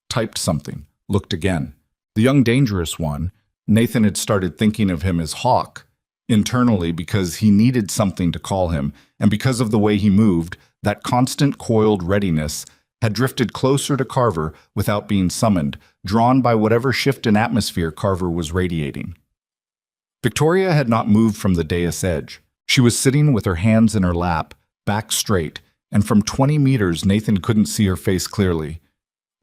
typed something, looked again. The young dangerous one, Nathan had started thinking of him as Hawk, internally because he needed something to call him, and because of the way he moved, that constant coiled readiness had drifted closer to Carver without being summoned, drawn by whatever shift in atmosphere Carver was radiating. Victoria had not moved from the dais edge. She was sitting with her hands in her lap, back straight, and from 20 meters Nathan couldn't see her face clearly.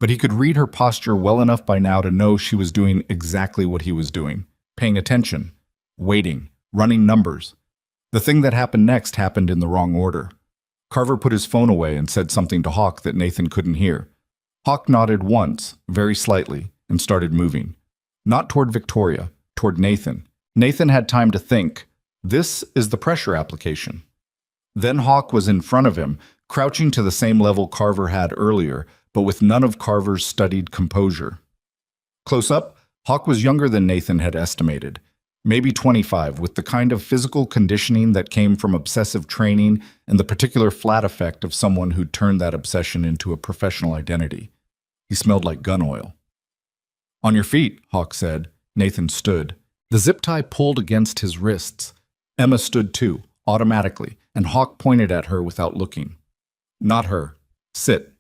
But he could read her posture well enough by now to know she was doing exactly what he was doing, paying attention, waiting, running numbers. The thing that happened next happened in the wrong order. Carver put his phone away and said something to Hawk that Nathan couldn't hear. Hawk nodded once, very slightly, and started moving. Not toward Victoria, toward Nathan. Nathan had time to think, this is the pressure application. Then Hawk was in front of him, crouching to the same level Carver had earlier, but with none of Carver's studied composure. Close up, Hawk was younger than Nathan had estimated. Maybe 25, with the kind of physical conditioning that came from obsessive training and the particular flat effect of someone who'd turned that obsession into a professional identity. He smelled like gun oil. "On your feet," Hawk said. Nathan stood. The zip tie pulled against his wrists. Emma stood too, automatically, and Hawk pointed at her without looking. "Not her. Sit."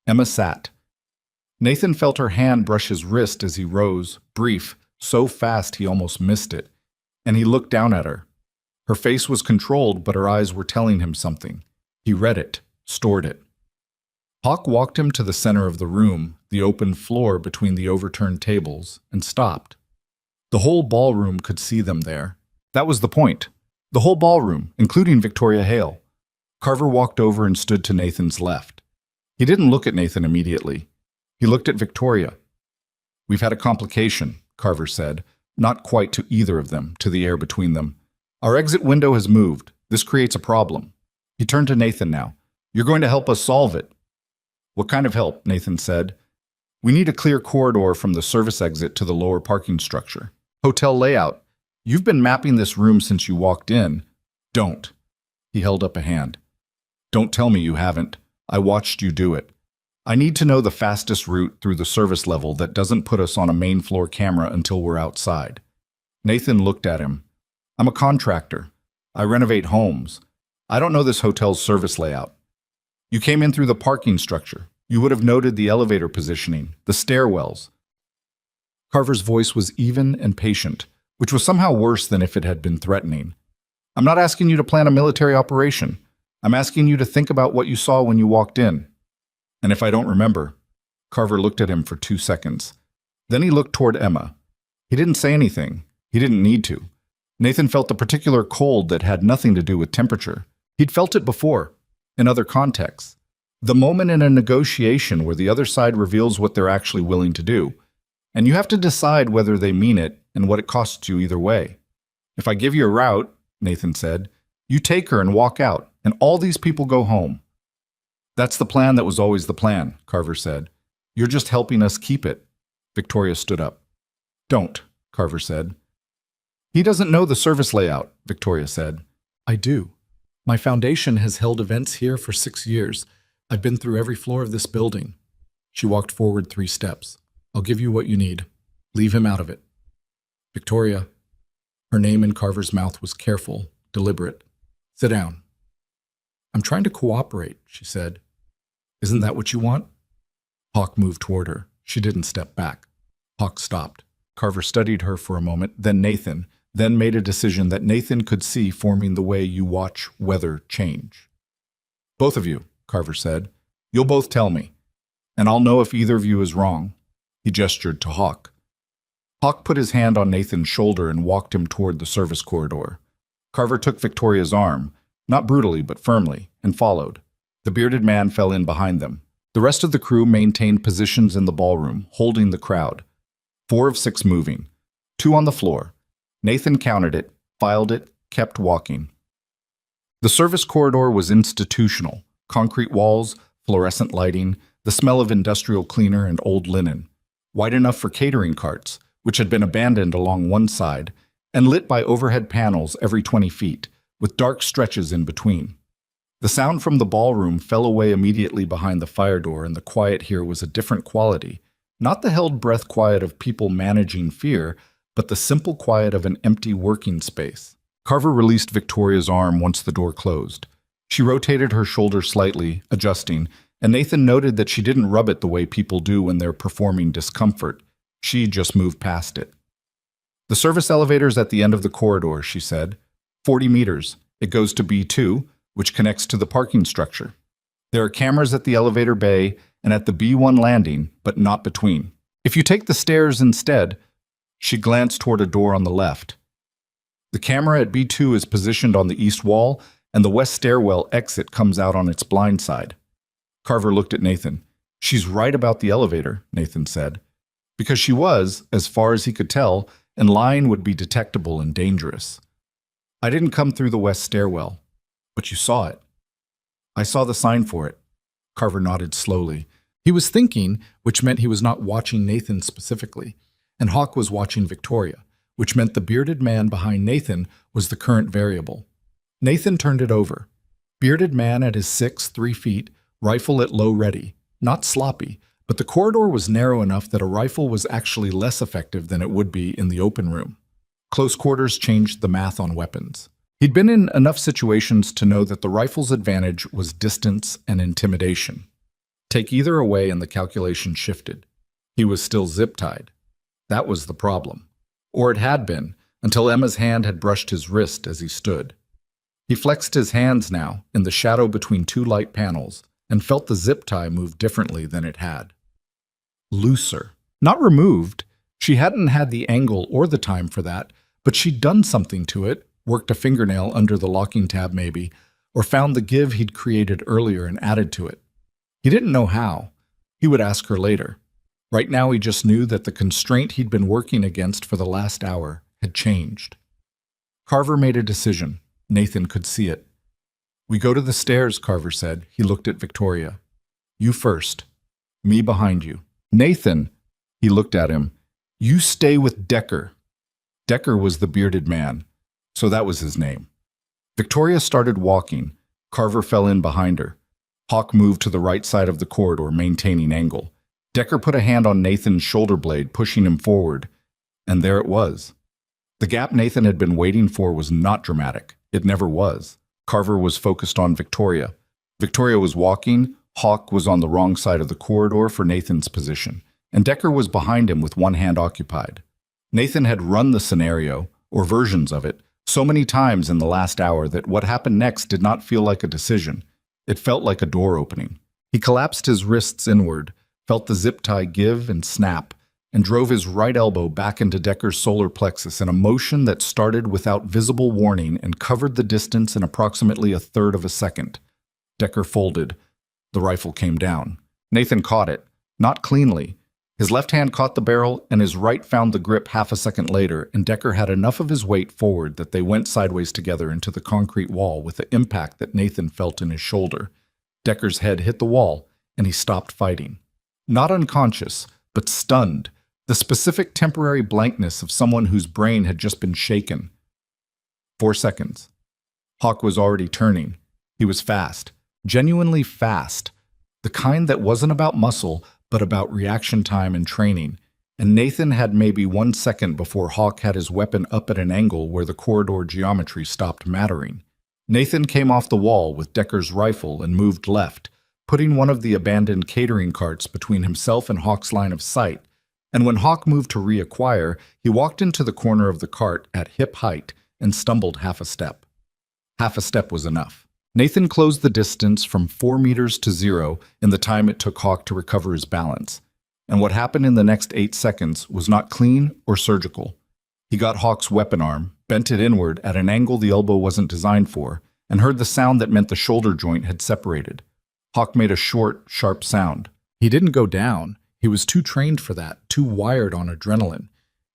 Emma sat. Nathan felt her hand brush his wrist as he rose, brief, so fast he almost missed it, and he looked down at her. Her face was controlled, but her eyes were telling him something. He read it, stored it. Hawk walked him to the center of the room, the open floor between the overturned tables, and stopped. The whole ballroom could see them there. That was the point. The whole ballroom, including Victoria Hale. Carver walked over and stood to Nathan's left. He didn't look at Nathan immediately. He looked at Victoria. "We've had a complication," Carver said, not quite to either of them, to the air between them. "Our exit window has moved. This creates a problem." He turned to Nathan now. "You're going to help us solve it." "What kind of help?" Nathan said. "We need a clear corridor from the service exit to the lower parking structure. Hotel layout. You've been mapping this room since you walked in." "Don't." He held up a hand. "Don't tell me you haven't. I watched you do it. I need to know the fastest route through the service level that doesn't put us on a main floor camera until we're outside." Nathan looked at him. "I'm a contractor. I renovate homes. I don't know this hotel's service layout. You came in through the parking structure. You would have noted the elevator positioning, the stairwells." Carver's voice was even and patient, which was somehow worse than if it had been threatening. "I'm not asking you to plan a military operation. I'm asking you to think about what you saw when you walked in." "And if I don't remember?" Carver looked at him for 2 seconds. Then he looked toward Emma. He didn't say anything. He didn't need to. Nathan felt a particular cold that had nothing to do with temperature. He'd felt it before, in other contexts. The moment in a negotiation where the other side reveals what they're actually willing to do, and you have to decide whether they mean it and what it costs you either way. "If I give you a route," Nathan said, "you take her and walk out, and all these people go home." "That's the plan that was always the plan," Carver said. "You're just helping us keep it." Victoria stood up. "Don't," Carver said. "He doesn't know the service layout," Victoria said. "I do. My foundation has held events here for 6 years. I've been through every floor of this building." She walked forward 3 steps. "I'll give you what you need. Leave him out of it." "Victoria." Her name in Carver's mouth was careful, deliberate. "Sit down." "I'm trying to cooperate," she said. "Isn't that what you want?" Hawk moved toward her. She didn't step back. Hawk stopped. Carver studied her for a moment, then Nathan, then made a decision that Nathan could see forming the way you watch weather change. "Both of you," Carver said. "You'll both tell me, and I'll know if either of you is wrong." He gestured to Hawk. Hawk put his hand on Nathan's shoulder and walked him toward the service corridor. Carver took Victoria's arm, not brutally but firmly, and followed. The bearded man fell in behind them. The rest of the crew maintained positions in the ballroom, holding the crowd. 4 of 6 moving. 2 on the floor. Nathan counted it, filed it, kept walking. The service corridor was institutional. Concrete walls, fluorescent lighting, the smell of industrial cleaner and old linen. Wide enough for catering carts, which had been abandoned along one side, and lit by overhead panels every 20 feet, with dark stretches in between. The sound from the ballroom fell away immediately behind the fire door, and the quiet here was a different quality. Not the held breath quiet of people managing fear, but the simple quiet of an empty working space. Carver released Victoria's arm once the door closed. She rotated her shoulder slightly, adjusting, and Nathan noted that she didn't rub it the way people do when they're performing discomfort. She just moved past it. "The service elevator's at the end of the corridor," she said. 40 meters. It goes to B2, which connects to the parking structure. There are cameras at the elevator bay and at the B1 landing, but not between. If you take the stairs instead, she glanced toward a door on the left. The camera at B2 is positioned on the east wall, and the west stairwell exit comes out on its blind side. Carver looked at Nathan. "She's right about the elevator," Nathan said. Because she was, as far as he could tell, and lying would be detectable and dangerous. "I didn't come through the west stairwell, but you saw it." "I saw the sign for it." Carver nodded slowly. He was thinking, which meant he was not watching Nathan specifically, and Hawk was watching Victoria, which meant the bearded man behind Nathan was the current variable. Nathan turned it over. Bearded man at his 3 feet, rifle at low ready. Not sloppy, but the corridor was narrow enough that a rifle was actually less effective than it would be in the open room. Close quarters changed the math on weapons. He'd been in enough situations to know that the rifle's advantage was distance and intimidation. Take either away and the calculation shifted. He was still zip-tied. That was the problem. Or it had been, until Emma's hand had brushed his wrist as he stood. He flexed his hands now, in the shadow between 2 light panels, and felt the zip tie move differently than it had. Looser. Not removed. She hadn't had the angle or the time for that, but she'd done something to it, worked a fingernail under the locking tab maybe, or found the give he'd created earlier and added to it. He didn't know how. He would ask her later. Right now he just knew that the constraint he'd been working against for the last hour had changed. Carver made a decision. Nathan could see it. "We go to the stairs," Carver said. He looked at Victoria. "You first. Me behind you." "Nathan," he looked at him, "you stay with Decker." Decker was the bearded man, so that was his name. Victoria started walking. Carver fell in behind her. Hawk moved to the right side of the corridor, maintaining angle. Decker put a hand on Nathan's shoulder blade, pushing him forward, and there it was. The gap Nathan had been waiting for was not dramatic. It never was. Carver was focused on Victoria. Victoria was walking, Hawk was on the wrong side of the corridor for Nathan's position, and Decker was behind him with one hand occupied. Nathan had run the scenario, or versions of it, so many times in the last hour that what happened next did not feel like a decision. It felt like a door opening. He collapsed his wrists inward, felt the zip tie give and snap, and drove his right elbow back into Decker's solar plexus in a motion that started without visible warning and covered the distance in approximately 1/3 of a second. Decker folded. The rifle came down. Nathan caught it, not cleanly. His left hand caught the barrel, and his right found the grip half a second later, and Decker had enough of his weight forward that they went sideways together into the concrete wall with the impact that Nathan felt in his shoulder. Decker's head hit the wall, and he stopped fighting. Not unconscious, but stunned. The specific temporary blankness of someone whose brain had just been shaken. 4 seconds. Hawk was already turning. He was fast. Genuinely fast. The kind that wasn't about muscle, but about reaction time and training. And Nathan had maybe 1 second before Hawk had his weapon up at an angle where the corridor geometry stopped mattering. Nathan came off the wall with Decker's rifle and moved left, putting one of the abandoned catering carts between himself and Hawk's line of sight. And when Hawk moved to reacquire, he walked into the corner of the cart at hip height and stumbled half a step. Half a step was enough. Nathan closed the distance from 4 meters to 0 in the time it took Hawk to recover his balance. And what happened in the next 8 seconds was not clean or surgical. He got Hawk's weapon arm, bent it inward at an angle the elbow wasn't designed for, and heard the sound that meant the shoulder joint had separated. Hawk made a short, sharp sound. He didn't go down. He was too trained for that, too wired on adrenaline.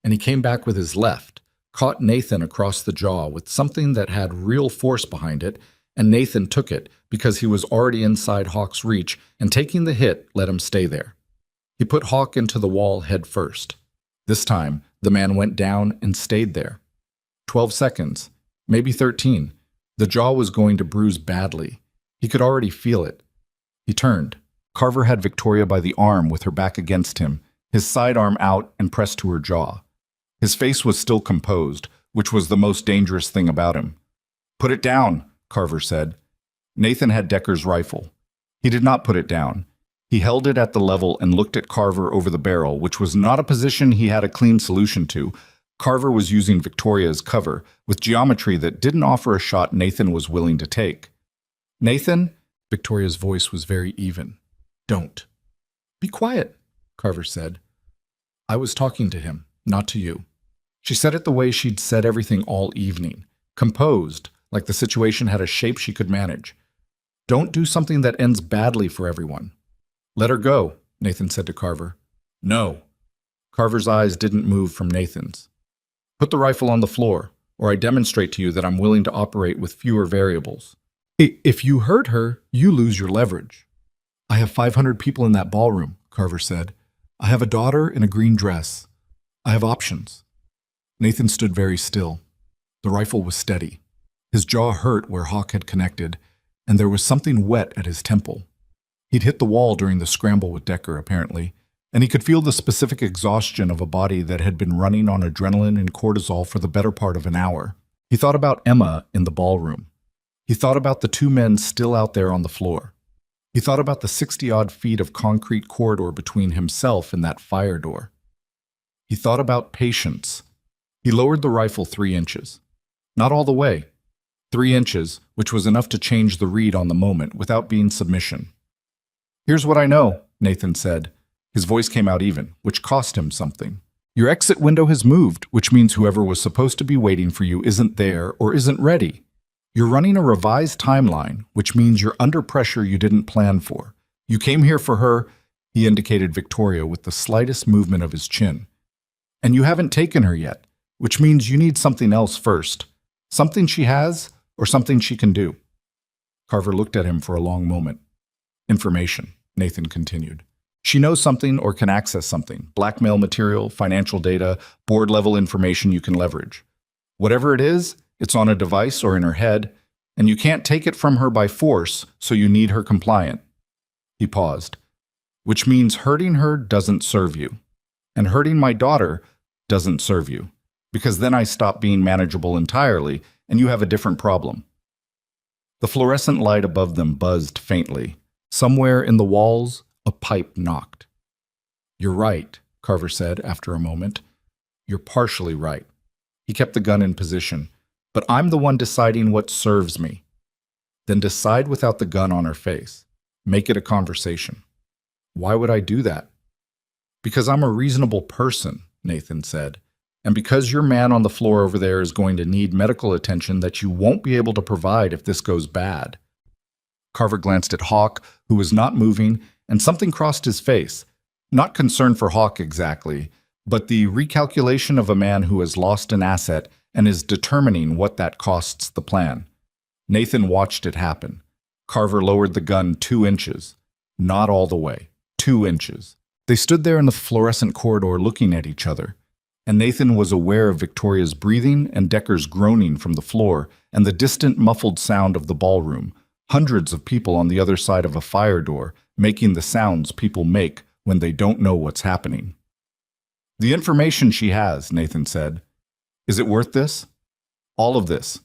And he came back with his left, caught Nathan across the jaw with something that had real force behind it, and Nathan took it because he was already inside Hawk's reach, and taking the hit let him stay there. He put Hawk into the wall head first. This time, the man went down and stayed there. 12 seconds, maybe 13. The jaw was going to bruise badly. He could already feel it. He turned. Carver had Victoria by the arm with her back against him, his sidearm out and pressed to her jaw. His face was still composed, which was the most dangerous thing about him. "Put it down," Carver said. Nathan had Decker's rifle. He did not put it down. He held it at the level and looked at Carver over the barrel, which was not a position he had a clean solution to. Carver was using Victoria's cover, with geometry that didn't offer a shot Nathan was willing to take. "Nathan?" Victoria's voice was very even. "Don't." "Be quiet," Carver said. "I was talking to him, not to you." She said it the way she'd said everything all evening, composed, like the situation had a shape she could manage. "Don't do something that ends badly for everyone." "Let her go," Nathan said to Carver. "No." Carver's eyes didn't move from Nathan's. "Put the rifle on the floor, or I demonstrate to you that I'm willing to operate with fewer variables. If you hurt her, you lose your leverage." "I have 500 people in that ballroom," Carver said. "I have a daughter in a green dress. I have options." Nathan stood very still. The rifle was steady. His jaw hurt where Hawk had connected, and there was something wet at his temple. He'd hit the wall during the scramble with Decker, apparently, and he could feel the specific exhaustion of a body that had been running on adrenaline and cortisol for the better part of an hour. He thought about Emma in the ballroom. He thought about the two men still out there on the floor. He thought about the 60-odd feet of concrete corridor between himself and that fire door. He thought about patience. He lowered the rifle 3 inches. Not all the way. 3 inches, which was enough to change the read on the moment without being submission. "Here's what I know," Nathan said. His voice came out even, which cost him something. "Your exit window has moved, which means whoever was supposed to be waiting for you isn't there or isn't ready. You're running a revised timeline, which means you're under pressure you didn't plan for. You came here for her," he indicated Victoria with the slightest movement of his chin. "And you haven't taken her yet, which means you need something else first. Something she has or something she can do." Carver looked at him for a long moment. "Information," Nathan continued. "She knows something or can access something. Blackmail material, financial data, board-level information you can leverage. Whatever it is, it's on a device or in her head, and you can't take it from her by force, so you need her compliant." He paused. "Which means hurting her doesn't serve you. And hurting my daughter doesn't serve you. Because then I stop being manageable entirely, and you have a different problem." The fluorescent light above them buzzed faintly. Somewhere in the walls, a pipe knocked. "You're right," Carver said after a moment. "You're partially right." He kept the gun in position. "But I'm the one deciding what serves me." "Then decide without the gun on her face. Make it a conversation." "Why would I do that?" "Because I'm a reasonable person," Nathan said. "And because your man on the floor over there is going to need medical attention that you won't be able to provide if this goes bad." Carver glanced at Hawk, who was not moving, and something crossed his face. Not concern for Hawk exactly, but the recalculation of a man who has lost an asset and is determining what that costs the plan. Nathan watched it happen. Carver lowered the gun 2 inches. Not all the way. 2 inches. They stood there in the fluorescent corridor looking at each other, and Nathan was aware of Victoria's breathing and Decker's groaning from the floor and the distant muffled sound of the ballroom, hundreds of people on the other side of a fire door making the sounds people make when they don't know what's happening. "The information she has," Nathan said. "Is it worth this? All of this.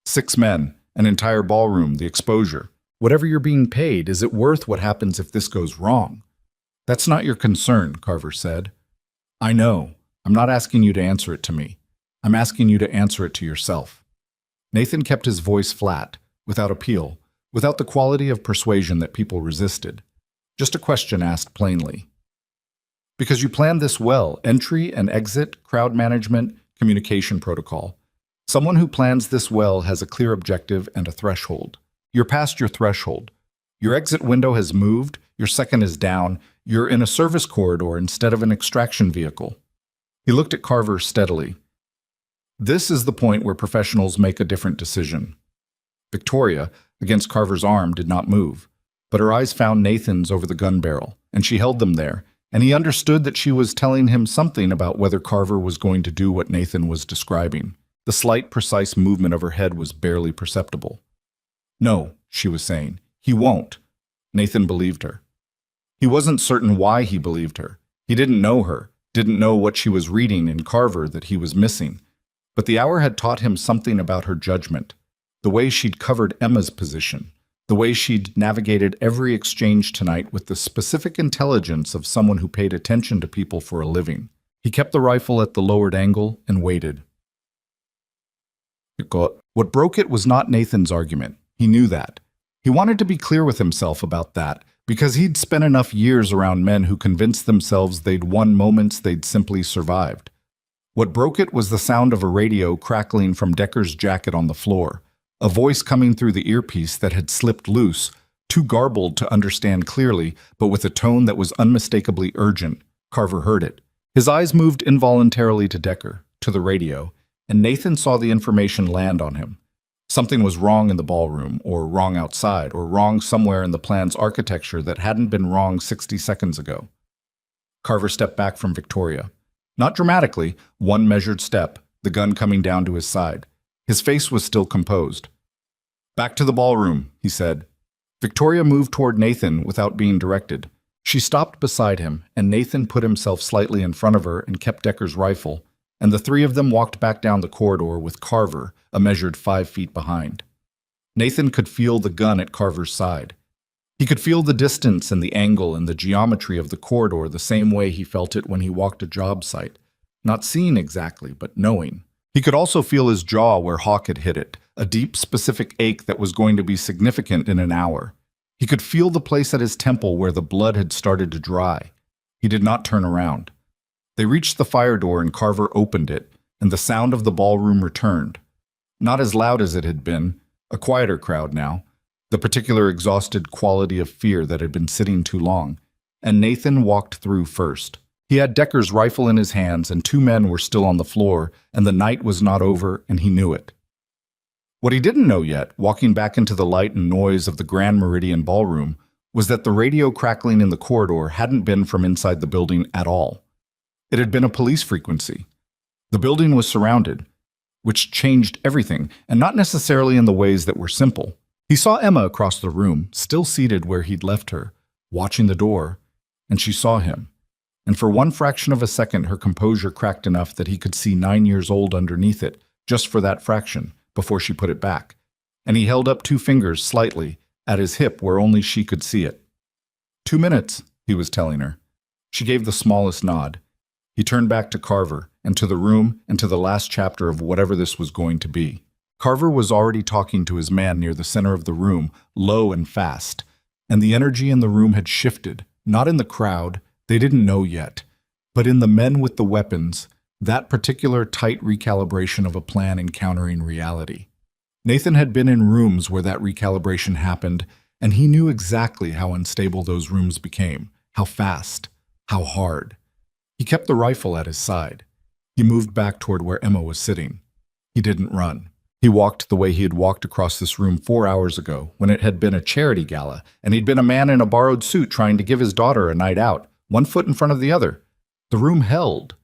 6 men, an entire ballroom, the exposure. Whatever you're being paid, is it worth what happens if this goes wrong?" "That's not your concern," Carver said. "I know. I'm not asking you to answer it to me. I'm asking you to answer it to yourself." Nathan kept his voice flat, without appeal, without the quality of persuasion that people resisted. Just a question asked plainly. "Because you planned this well, entry and exit, crowd management, communication protocol. Someone who plans this well has a clear objective and a threshold. You're past your threshold. Your exit window has moved, your second is down, you're in a service corridor instead of an extraction vehicle." He looked at Carver steadily. "This is the point where professionals make a different decision." Victoria, against Carver's arm, did not move, but her eyes found Nathan's over the gun barrel, and she held them there, and he understood that she was telling him something about whether Carver was going to do what Nathan was describing. The slight, precise movement of her head was barely perceptible. "No," she was saying, "he won't." Nathan believed her. He wasn't certain why he believed her. He didn't know her, didn't know what she was reading in Carver that he was missing. But the hour had taught him something about her judgment, the way she'd covered Emma's position, the way she'd navigated every exchange tonight with the specific intelligence of someone who paid attention to people for a living. He kept the rifle at the lowered angle and waited. What broke it was not Nathan's argument. He knew that. He wanted to be clear with himself about that, because he'd spent enough years around men who convinced themselves they'd won moments they'd simply survived. What broke it was the sound of a radio crackling from Decker's jacket on the floor, a voice coming through the earpiece that had slipped loose, too garbled to understand clearly, but with a tone that was unmistakably urgent. Carver heard it. His eyes moved involuntarily to Decker, to the radio, and Nathan saw the information land on him. Something was wrong in the ballroom, or wrong outside, or wrong somewhere in the plan's architecture that hadn't been wrong 60 seconds ago. Carver stepped back from Victoria. Not dramatically, one measured step, the gun coming down to his side. His face was still composed. "Back to the ballroom," he said. Victoria moved toward Nathan without being directed. She stopped beside him, and Nathan put himself slightly in front of her and kept Decker's rifle, and the three of them walked back down the corridor with Carver a measured 5 feet behind. Nathan could feel the gun at Carver's side. He could feel the distance and the angle and the geometry of the corridor the same way he felt it when he walked a job site, not seeing exactly, but knowing. He could also feel his jaw where Hawk had hit it, a deep, specific ache that was going to be significant in an hour. He could feel the place at his temple where the blood had started to dry. He did not turn around. They reached the fire door and Carver opened it, and the sound of the ballroom returned. Not as loud as it had been, a quieter crowd now, the particular exhausted quality of fear that had been sitting too long, and Nathan walked through first. He had Decker's rifle in his hands, and 2 men were still on the floor, and the night was not over, and he knew it. What he didn't know yet, walking back into the light and noise of the Grand Meridian Ballroom, was that the radio crackling in the corridor hadn't been from inside the building at all. It had been a police frequency. The building was surrounded, which changed everything, and not necessarily in the ways that were simple. He saw Emma across the room, still seated where he'd left her, watching the door, and she saw him. And for one fraction of a second, her composure cracked enough that he could see 9 years old underneath it, just for that fraction, before she put it back. And he held up 2 fingers slightly, at his hip where only she could see it. 2 minutes, he was telling her. She gave the smallest nod. He turned back to Carver, and to the room, and to the last chapter of whatever this was going to be. Carver was already talking to his man near the center of the room, low and fast, and the energy in the room had shifted, not in the crowd, they didn't know yet, but in the men with the weapons, that particular tight recalibration of a plan encountering reality. Nathan had been in rooms where that recalibration happened, and he knew exactly how unstable those rooms became, how fast, how hard. He kept the rifle at his side. He moved back toward where Emma was sitting. He didn't run. He walked the way he had walked across this room 4 hours ago, when it had been a charity gala, and he'd been a man in a borrowed suit trying to give his daughter a night out, one foot in front of the other. The room held.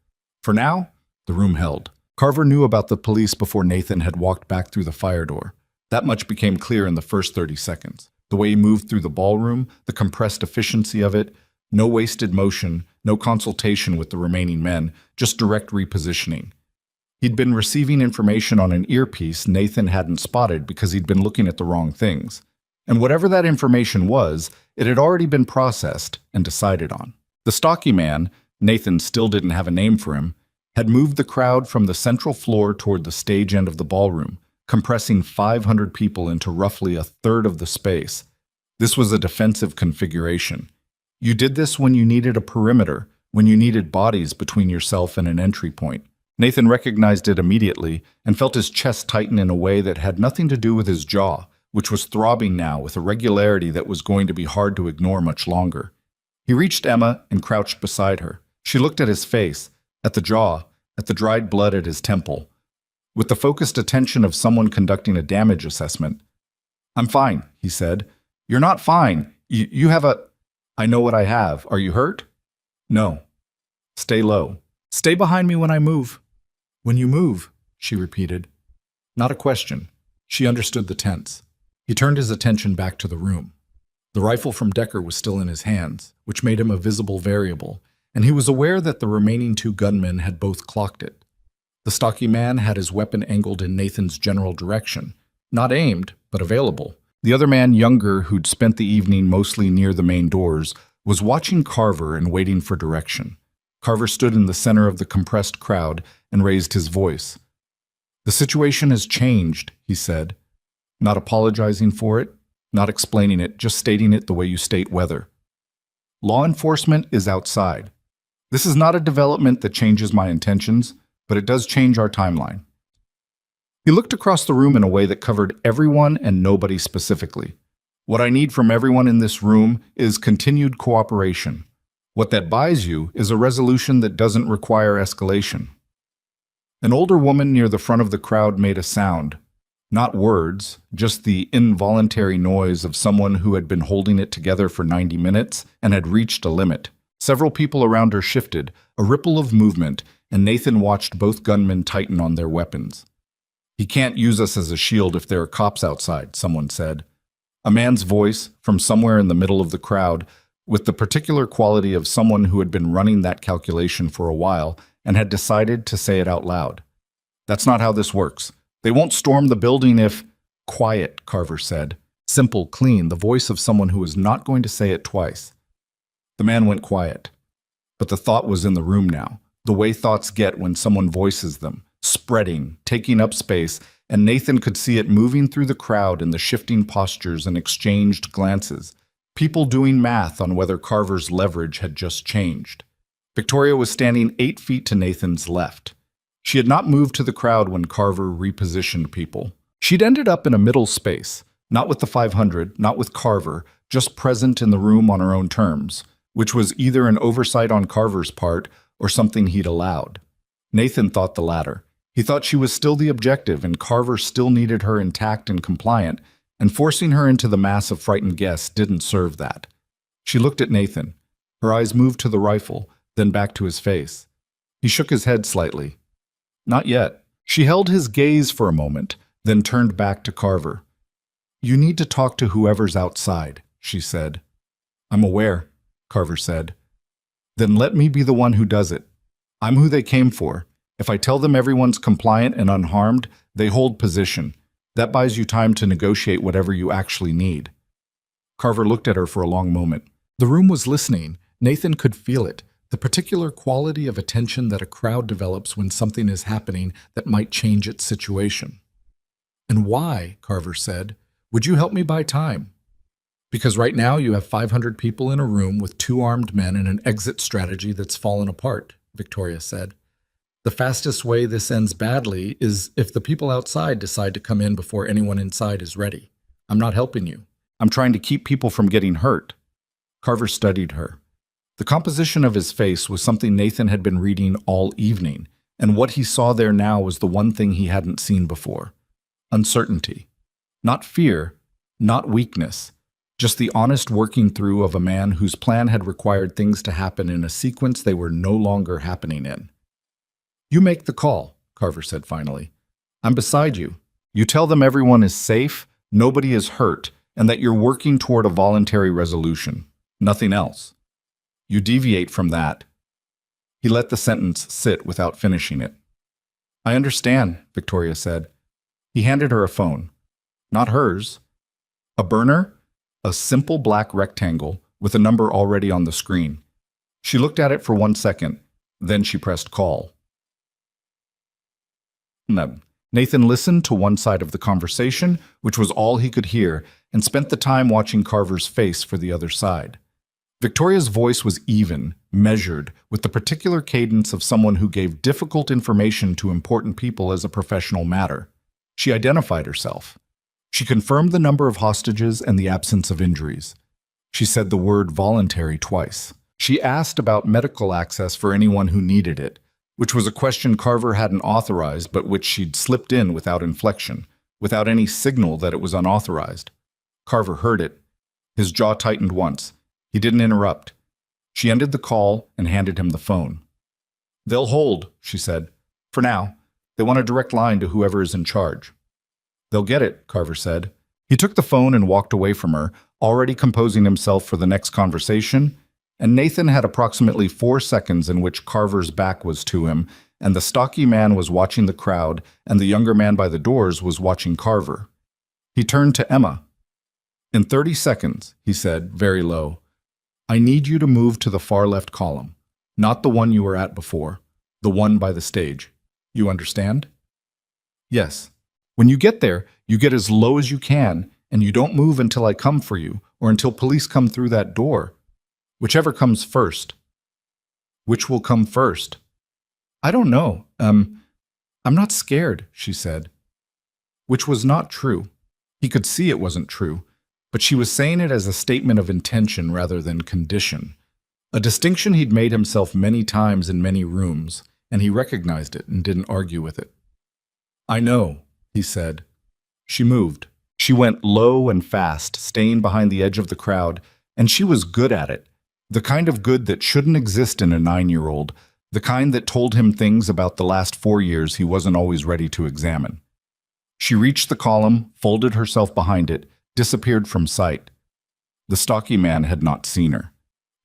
For now, the room held. Carver knew about the police before Nathan had walked back through the fire door. That much became clear in the first 30 seconds. The way he moved through the ballroom, the compressed efficiency of it, no wasted motion, no consultation with the remaining men, just direct repositioning. He'd been receiving information on an earpiece Nathan hadn't spotted because he'd been looking at the wrong things. And whatever that information was, it had already been processed and decided on. The stocky man, Nathan still didn't have a name for him, had moved the crowd from the central floor toward the stage end of the ballroom, compressing 500 people into roughly a third of the space. This was a defensive configuration. You did this when you needed a perimeter, when you needed bodies between yourself and an entry point. Nathan recognized it immediately and felt his chest tighten in a way that had nothing to do with his jaw, which was throbbing now with a regularity that was going to be hard to ignore much longer. He reached Emma and crouched beside her. She looked at his face, at the jaw, at the dried blood at his temple. With the focused attention of someone conducting a damage assessment. "I'm fine," he said. "You're not fine. You have a—" "I know what I have. Are you hurt?" "No." "Stay low. Stay behind me when I move." "When you move," she repeated. Not a question. She understood the tense. He turned his attention back to the room. The rifle from Decker was still in his hands, which made him a visible variable, and he was aware that the remaining 2 gunmen had both clocked it. The stocky man had his weapon angled in Nathan's general direction, not aimed, but available. The other man, younger, who'd spent the evening mostly near the main doors, was watching Carver and waiting for direction. Carver stood in the center of the compressed crowd and raised his voice. "The situation has changed," he said, not apologizing for it, not explaining it, just stating it the way you state weather. "Law enforcement is outside. This is not a development that changes my intentions, but it does change our timeline." He looked across the room in a way that covered everyone and nobody specifically. "What I need from everyone in this room is continued cooperation. What that buys you is a resolution that doesn't require escalation." An older woman near the front of the crowd made a sound. Not words, just the involuntary noise of someone who had been holding it together for 90 minutes and had reached a limit. Several people around her shifted, a ripple of movement, and Nathan watched both gunmen tighten on their weapons. "He can't use us as a shield if there are cops outside," someone said. A man's voice, from somewhere in the middle of the crowd, with the particular quality of someone who had been running that calculation for a while and had decided to say it out loud. "That's not how this works. They won't storm the building if—" "Quiet," Carver said. Simple, clean, the voice of someone who was not going to say it twice. The man went quiet. But the thought was in the room now, the way thoughts get when someone voices them, spreading, taking up space, and Nathan could see it moving through the crowd in the shifting postures and exchanged glances. People doing math on whether Carver's leverage had just changed. Victoria was standing 8 feet to Nathan's left. She had not moved to the crowd when Carver repositioned people. She'd ended up in a middle space, not with the 500, not with Carver, just present in the room on her own terms, which was either an oversight on Carver's part or something he'd allowed. Nathan thought the latter. He thought she was still the objective and Carver still needed her intact and compliant, and forcing her into the mass of frightened guests didn't serve that. She looked at Nathan. Her eyes moved to the rifle, then back to his face. He shook his head slightly. "Not yet." She held his gaze for a moment, then turned back to Carver. "You need to talk to whoever's outside," she said. "I'm aware," Carver said. "Then let me be the one who does it. I'm who they came for. If I tell them everyone's compliant and unharmed, they hold position. That buys you time to negotiate whatever you actually need." Carver looked at her for a long moment. The room was listening. Nathan could feel it, the particular quality of attention that a crowd develops when something is happening that might change its situation. "And why," Carver said, "would you help me buy time?" "Because right now you have 500 people in a room with 2 armed men and an exit strategy that's fallen apart," Victoria said. "The fastest way this ends badly is if the people outside decide to come in before anyone inside is ready. I'm not helping you. I'm trying to keep people from getting hurt." Carver studied her. The composition of his face was something Nathan had been reading all evening, and what he saw there now was the one thing he hadn't seen before. Uncertainty. Not fear, not weakness, just the honest working through of a man whose plan had required things to happen in a sequence they were no longer happening in. "You make the call," Carver said finally. "I'm beside you. You tell them everyone is safe, nobody is hurt, and that you're working toward a voluntary resolution. Nothing else. You deviate from that." He let the sentence sit without finishing it. "I understand," Victoria said. He handed her a phone. Not hers. A burner? A simple black rectangle with a number already on the screen. She looked at it for 1 second, then she pressed call. Nathan listened to one side of the conversation, which was all he could hear, and spent the time watching Carver's face for the other side. Victoria's voice was even, measured, with the particular cadence of someone who gave difficult information to important people as a professional matter. She identified herself. She confirmed the number of hostages and the absence of injuries. She said the word voluntary twice. She asked about medical access for anyone who needed it, which was a question Carver hadn't authorized but which she'd slipped in without inflection, without any signal that it was unauthorized. Carver heard it. His jaw tightened once. He didn't interrupt. She ended the call and handed him the phone. "They'll hold," she said. "For now. They want a direct line to whoever is in charge." "They'll get it," Carver said. He took the phone and walked away from her, already composing himself for the next conversation, and Nathan had approximately 4 seconds in which Carver's back was to him, and the stocky man was watching the crowd, and the younger man by the doors was watching Carver. He turned to Emma. "In 30 seconds, he said, very low, "I need you to move to the far left column, not the one you were at before, the one by the stage. You understand?" "Yes. When you get there, you get as low as you can, and you don't move until I come for you, or until police come through that door. Whichever comes first." "Which will come first?" "I don't know. I'm not scared," she said. Which was not true. He could see it wasn't true, but she was saying it as a statement of intention rather than condition. A distinction he'd made himself many times in many rooms, and he recognized it and didn't argue with it. "I know," he said. She moved. She went low and fast, staying behind the edge of the crowd, and she was good at it. The kind of good that shouldn't exist in a 9-year-old, The kind that told him things about the last 4 years he wasn't always ready to examine. She reached the column, folded herself behind it, disappeared from sight. The stocky man had not seen her.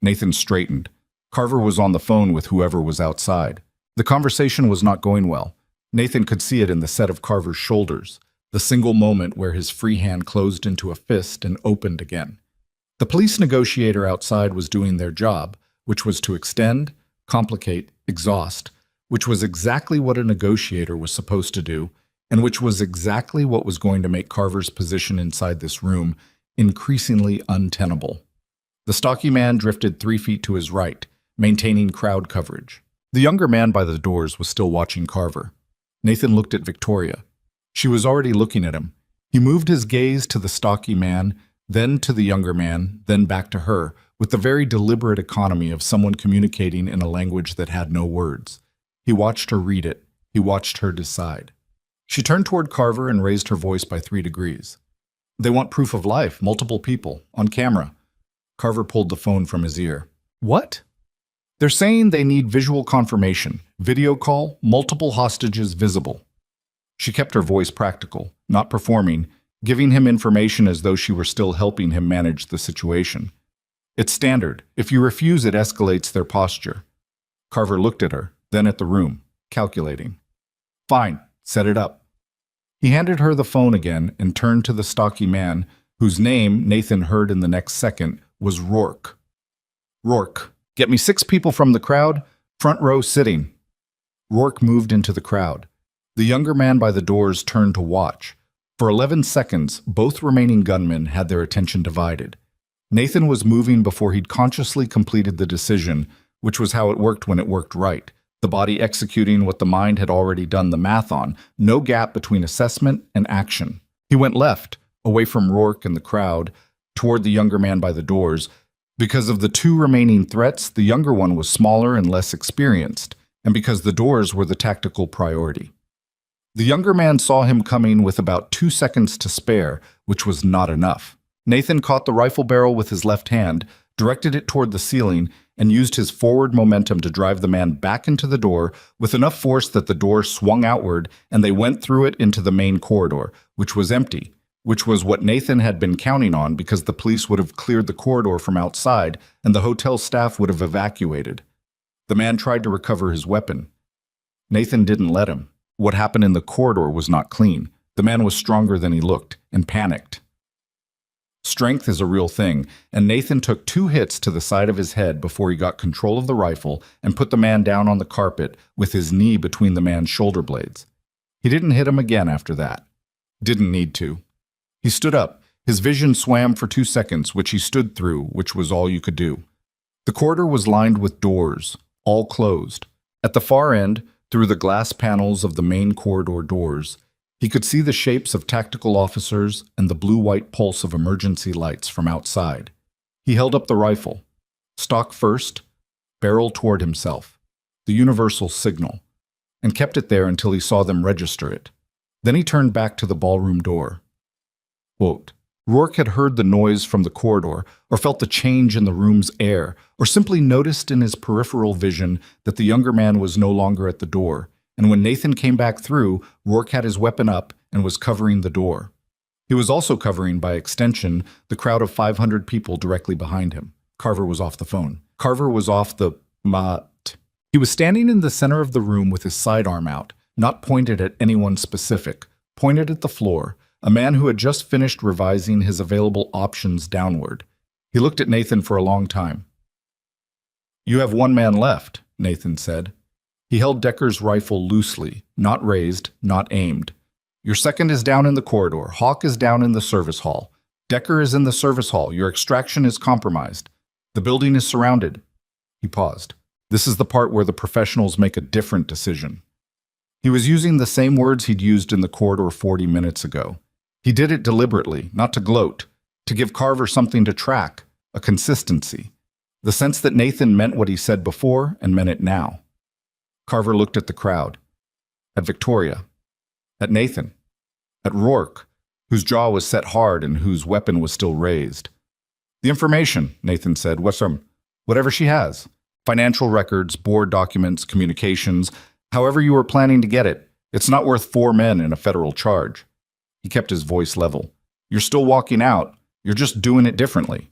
Nathan straightened. Carver was on the phone with whoever was outside. The conversation was not going well. Nathan could see it in the set of Carver's shoulders, the single moment where his free hand closed into a fist and opened again. The police negotiator outside was doing their job, which was to extend, complicate, exhaust, which was exactly what a negotiator was supposed to do, and which was exactly what was going to make Carver's position inside this room increasingly untenable. The stocky man drifted 3 feet to his right, maintaining crowd coverage. The younger man by the doors was still watching Carver. Nathan looked at Victoria. She was already looking at him. He moved his gaze to the stocky man, then to the younger man, then back to her, with the very deliberate economy of someone communicating in a language that had no words. He watched her read it. He watched her decide. She turned toward Carver and raised her voice by 3 degrees. They want proof of life, multiple people, on camera. Carver pulled the phone from his ear. What? They're saying they need visual confirmation, video call, multiple hostages visible. She kept her voice practical, not performing, giving him information as though she were still helping him manage the situation. It's standard. If you refuse, it escalates their posture. Carver looked at her, then at the room, calculating. Fine, set it up. He handed her the phone again and turned to the stocky man, whose name, Nathan heard in the next second, was Rourke. Rourke, get me 6 people from the crowd, front row sitting. Rourke moved into the crowd. The younger man by the doors turned to watch. For 11 seconds, both remaining gunmen had their attention divided. Nathan was moving before he'd consciously completed the decision, which was how it worked when it worked right. The body executing what the mind had already done the math on, no gap between assessment and action. He went left, away from Rourke and the crowd, toward the younger man by the doors. Because of the 2 remaining threats, the younger one was smaller and less experienced, and because the doors were the tactical priority. The younger man saw him coming with about 2 seconds to spare, which was not enough. Nathan caught the rifle barrel with his left hand, directed it toward the ceiling, and used his forward momentum to drive the man back into the door with enough force that the door swung outward and they went through it into the main corridor, which was empty, which was what Nathan had been counting on because the police would have cleared the corridor from outside and the hotel staff would have evacuated. The man tried to recover his weapon. Nathan didn't let him. What happened in the corridor was not clean. The man was stronger than he looked and panicked. Strength is a real thing, and Nathan took 2 hits to the side of his head before he got control of the rifle and put the man down on the carpet with his knee between the man's shoulder blades. He didn't hit him again after that. Didn't need to. He stood up. His vision swam for 2 seconds, which he stood through, which was all you could do. The corridor was lined with doors, all closed. At the far end, through the glass panels of the main corridor doors, he could see the shapes of tactical officers and the blue-white pulse of emergency lights from outside. He held up the rifle. Stock first, barrel toward himself, the universal signal, and kept it there until he saw them register it. Then he turned back to the ballroom door. Quote, Rourke had heard the noise from the corridor, or felt the change in the room's air, or simply noticed in his peripheral vision that the younger man was no longer at the door, and when Nathan came back through, Rourke had his weapon up and was covering the door. He was also covering, by extension, the crowd of 500 people directly behind him. Carver was off the phone. Carver was off the mat. He was standing in the center of the room with his sidearm out, not pointed at anyone specific, pointed at the floor, a man who had just finished revising his available options downward. He looked at Nathan for a long time. You have 1 man left, Nathan said. He held Decker's rifle loosely, not raised, not aimed. Your second is down in the corridor. Hawk is down in the service hall. Decker is in the service hall. Your extraction is compromised. The building is surrounded. He paused. This is the part where the professionals make a different decision. He was using the same words he'd used in the corridor 40 minutes ago. He did it deliberately, not to gloat, to give Carver something to track, a consistency, the sense that Nathan meant what he said before and meant it now. Carver looked at the crowd, at Victoria, at Nathan, at Rourke, whose jaw was set hard and whose weapon was still raised. The information, Nathan said, whatever she has. Financial records, board documents, communications, however you were planning to get it. It's not worth 4 men in a federal charge. He kept his voice level. You're still walking out. You're just doing it differently.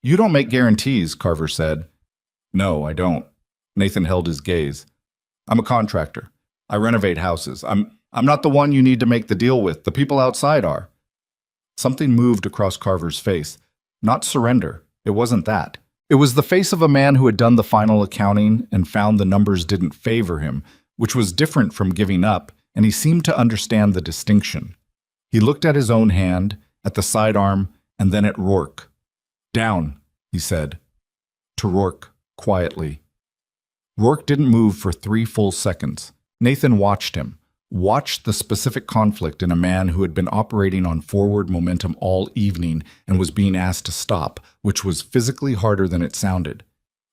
You don't make guarantees, Carver said. No, I don't. Nathan held his gaze. I'm a contractor. I renovate houses. I'm not the one you need to make the deal with. The people outside are. Something moved across Carver's face. Not surrender. It wasn't that. It was the face of a man who had done the final accounting and found the numbers didn't favor him, which was different from giving up, and he seemed to understand the distinction. He looked at his own hand, at the sidearm, and then at Rourke. Down, he said. To Rourke, quietly. Rourke didn't move for 3 full seconds. Nathan watched him, watched the specific conflict in a man who had been operating on forward momentum all evening and was being asked to stop, which was physically harder than it sounded.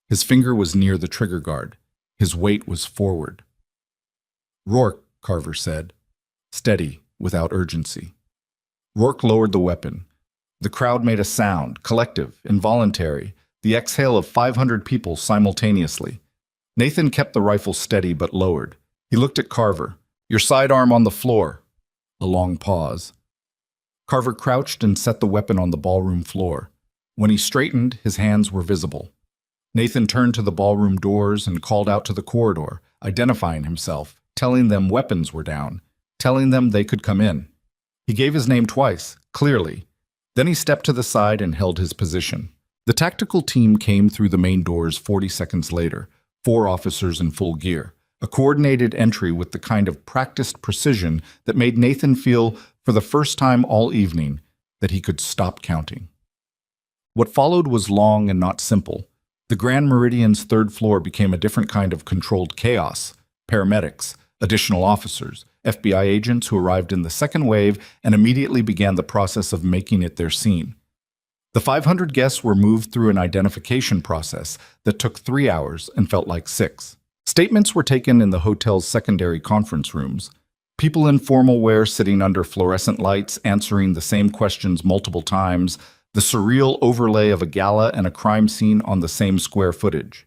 His finger was near the trigger guard. His weight was forward. Rourke, Carver said. Steady, without urgency. Rourke lowered the weapon. The crowd made a sound, collective, involuntary, the exhale of 500 people simultaneously. Nathan kept the rifle steady but lowered. He looked at Carver. Your sidearm on the floor. A long pause. Carver crouched and set the weapon on the ballroom floor. When he straightened, his hands were visible. Nathan turned to the ballroom doors and called out to the corridor, identifying himself, telling them weapons were down, telling them they could come in. He gave his name twice, clearly. Then he stepped to the side and held his position. The tactical team came through the main doors 40 seconds later, 4 officers in full gear, a coordinated entry with the kind of practiced precision that made Nathan feel, for the first time all evening, that he could stop counting. What followed was long and not simple. The Grand Meridian's 3rd floor became a different kind of controlled chaos. Paramedics, additional officers, FBI agents who arrived in the second wave and immediately began the process of making it their scene. The 500 guests were moved through an identification process that took 3 hours and felt like 6. Statements were taken in the hotel's secondary conference rooms. People in formal wear sitting under fluorescent lights answering the same questions multiple times, the surreal overlay of a gala and a crime scene on the same square footage.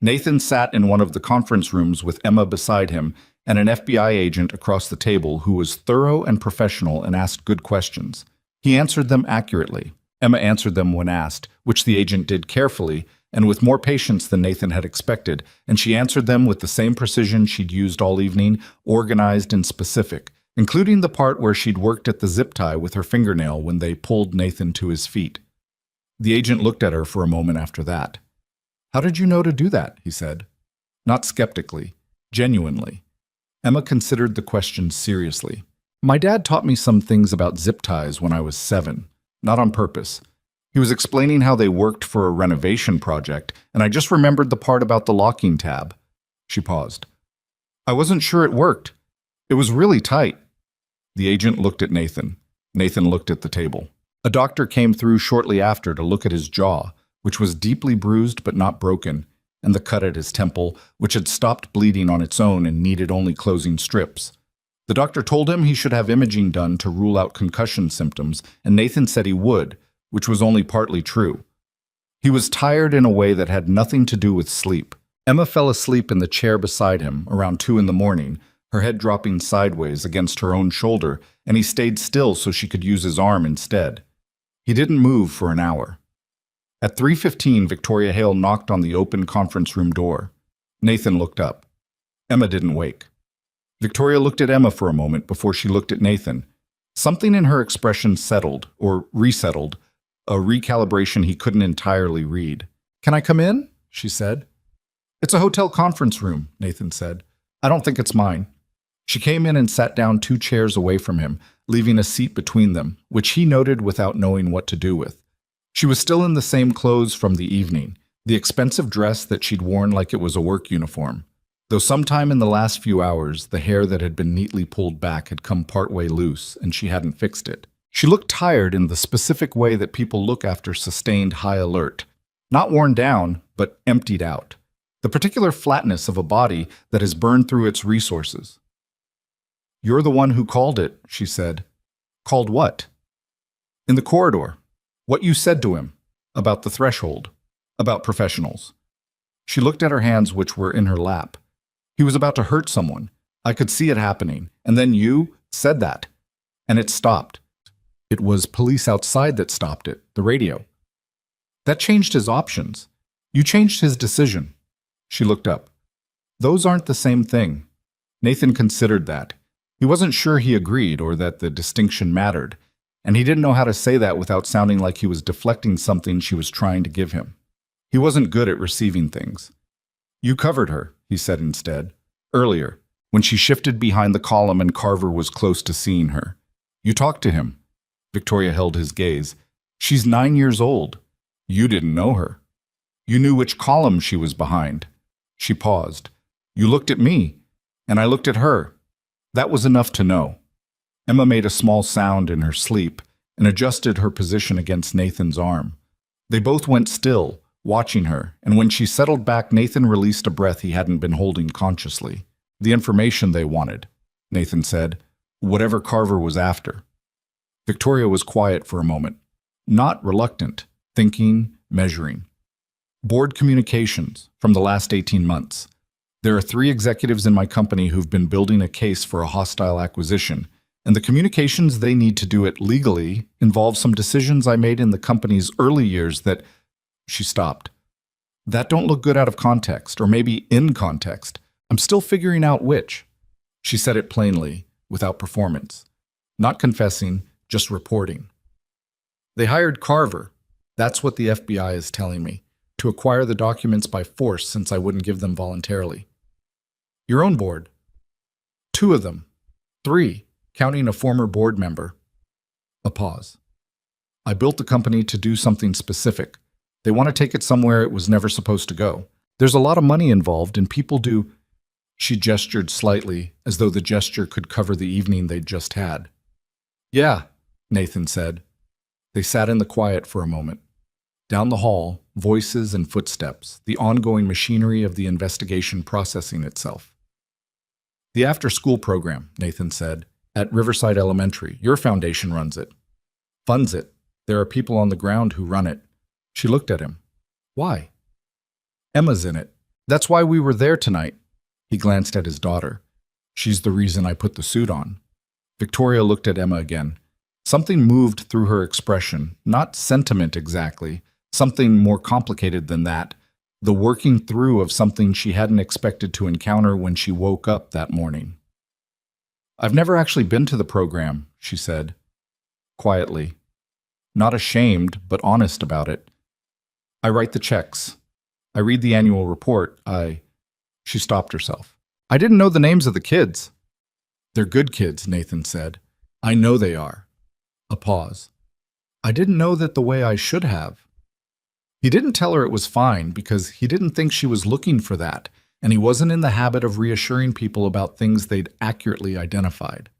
Nathan sat in one of the conference rooms with Emma beside him and an FBI agent across the table who was thorough and professional and asked good questions. He answered them accurately. Emma answered them when asked, which the agent did carefully and with more patience than Nathan had expected, and she answered them with the same precision she'd used all evening, organized and specific, including the part where she'd worked at the zip tie with her fingernail when they pulled Nathan to his feet. The agent looked at her for a moment after that. How did you know to do that? He said. Not skeptically, genuinely. Emma considered the question seriously. My dad taught me some things about zip ties when I was 7, not on purpose. He was explaining how they worked for a renovation project, and I just remembered the part about the locking tab. She paused. I wasn't sure it worked. It was really tight. The agent looked at Nathan. Nathan looked at the table. A doctor came through shortly after to look at his jaw, which was deeply bruised but not broken, and the cut at his temple, which had stopped bleeding on its own and needed only closing strips. The doctor told him he should have imaging done to rule out concussion symptoms, and Nathan said he would, which was only partly true. He was tired in a way that had nothing to do with sleep. Emma fell asleep in the chair beside him around 2 a.m, her head dropping sideways against her own shoulder, and he stayed still so she could use his arm instead. He didn't move for an hour. At 3:15, Victoria Hale knocked on the open conference room door. Nathan looked up. Emma didn't wake. Victoria looked at Emma for a moment before she looked at Nathan. Something in her expression settled, or resettled, a recalibration he couldn't entirely read. Can I come in? She said. It's a hotel conference room, Nathan said. I don't think it's mine. She came in and sat down 2 chairs away from him, leaving a seat between them, which he noted without knowing what to do with. She was still in the same clothes from the evening, the expensive dress that she'd worn like it was a work uniform, though sometime in the last few hours the hair that had been neatly pulled back had come partway loose and she hadn't fixed it. She looked tired in the specific way that people look after sustained high alert, not worn down, but emptied out, the particular flatness of a body that has burned through its resources. You're the one who called it, she said. Called what? In the corridor. What you said to him. About the threshold. About professionals. She looked at her hands, which were in her lap. He was about to hurt someone. I could see it happening. And then you said that. And it stopped. It was police outside that stopped it, the radio. That changed his options. You changed his decision. She looked up. Those aren't the same thing. Nathan considered that. He wasn't sure he agreed or that the distinction mattered, and he didn't know how to say that without sounding like he was deflecting something she was trying to give him. He wasn't good at receiving things. You covered her, he said instead, earlier, when she shifted behind the column and Carver was close to seeing her. You talked to him. Victoria held his gaze. She's 9 years old. You didn't know her. You knew which column she was behind. She paused. You looked at me, and I looked at her. That was enough to know. Emma made a small sound in her sleep and adjusted her position against Nathan's arm. They both went still, watching her, and when she settled back, Nathan released a breath he hadn't been holding consciously. The information they wanted, Nathan said, whatever Carver was after. Victoria was quiet for a moment, not reluctant, thinking, measuring. Board communications from the last 18 months. There are 3 executives in my company who've been building a case for a hostile acquisition, and the communications they need to do it legally involve some decisions I made in the company's early years that... She stopped. That don't look good out of context, or maybe in context. I'm still figuring out which. She said it plainly, without performance. Not confessing, just reporting. They hired Carver. That's what the FBI is telling me. To acquire the documents by force since I wouldn't give them voluntarily. Your own board. 2 of them. 3, counting a former board member. A pause. I built the company to do something specific. They want to take it somewhere it was never supposed to go. There's a lot of money involved and people do... She gestured slightly, as though the gesture could cover the evening they'd just had. Yeah, Nathan said. They sat in the quiet for a moment. Down the hall, voices and footsteps, the ongoing machinery of the investigation processing itself. The after-school program, Nathan said, at Riverside Elementary. Your foundation runs it. Funds it. There are people on the ground who run it. She looked at him. Why? Emma's in it. That's why we were there tonight. He glanced at his daughter. She's the reason I put the suit on. Victoria looked at Emma again. Something moved through her expression, not sentiment exactly, something more complicated than that, the working through of something she hadn't expected to encounter when she woke up that morning. I've never actually been to the program, she said, quietly. Not ashamed, but honest about it. I write the checks. I read the annual report. She stopped herself. I didn't know the names of the kids. They're good kids, Nathan said. I know they are. A pause. I didn't know that the way I should have. He didn't tell her it was fine because he didn't think she was looking for that, and he wasn't in the habit of reassuring people about things they'd accurately identified.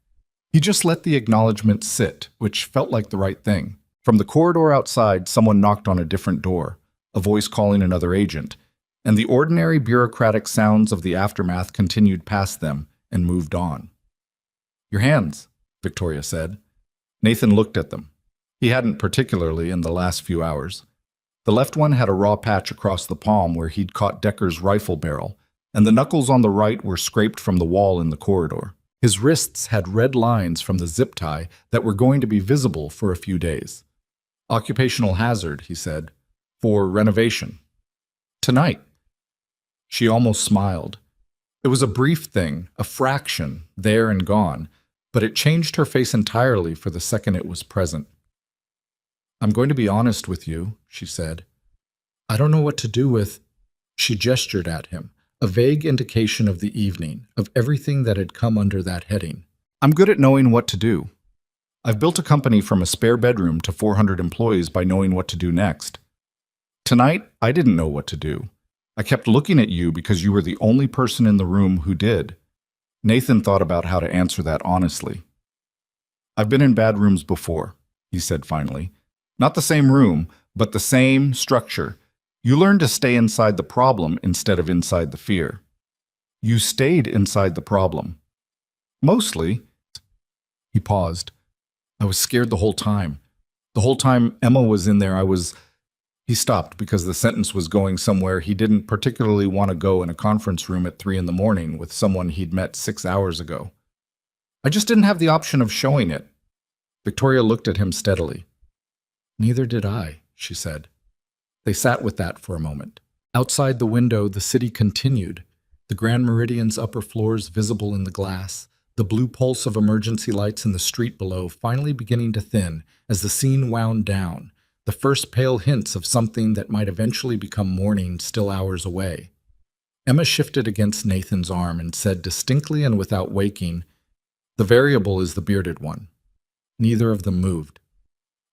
He just let the acknowledgement sit, which felt like the right thing. From the corridor outside, someone knocked on a different door, a voice calling another agent, and the ordinary bureaucratic sounds of the aftermath continued past them and moved on. Your hands, Victoria said. Nathan looked at them. He hadn't particularly in the last few hours. The left one had a raw patch across the palm where he'd caught Decker's rifle barrel, and the knuckles on the right were scraped from the wall in the corridor. His wrists had red lines from the zip tie that were going to be visible for a few days. Occupational hazard, he said, for renovation. Tonight. She almost smiled. It was a brief thing, a fraction, there and gone, but it changed her face entirely for the second it was present. I'm going to be honest with you, she said. I don't know what to do with... She gestured at him, a vague indication of the evening, of everything that had come under that heading. I'm good at knowing what to do. I've built a company from a spare bedroom to 400 employees by knowing what to do next. Tonight, I didn't know what to do. I kept looking at you because you were the only person in the room who did. Nathan thought about how to answer that honestly. I've been in bad rooms before, he said finally. Not the same room, but the same structure. You learned to stay inside the problem instead of inside the fear. You stayed inside the problem. Mostly. He paused. I was scared the whole time. The whole time Emma was in there, He stopped because the sentence was going somewhere he didn't particularly want to go in a conference room at 3 in the morning with someone he'd met 6 hours ago. I just didn't have the option of showing it. Victoria looked at him steadily. Neither did I, she said. They sat with that for a moment. Outside the window, the city continued, the Grand Meridian's upper floors visible in the glass, the blue pulse of emergency lights in the street below finally beginning to thin as the scene wound down, the first pale hints of something that might eventually become morning still hours away. Emma shifted against Nathan's arm and said distinctly and without waking, "The variable is the bearded one." Neither of them moved.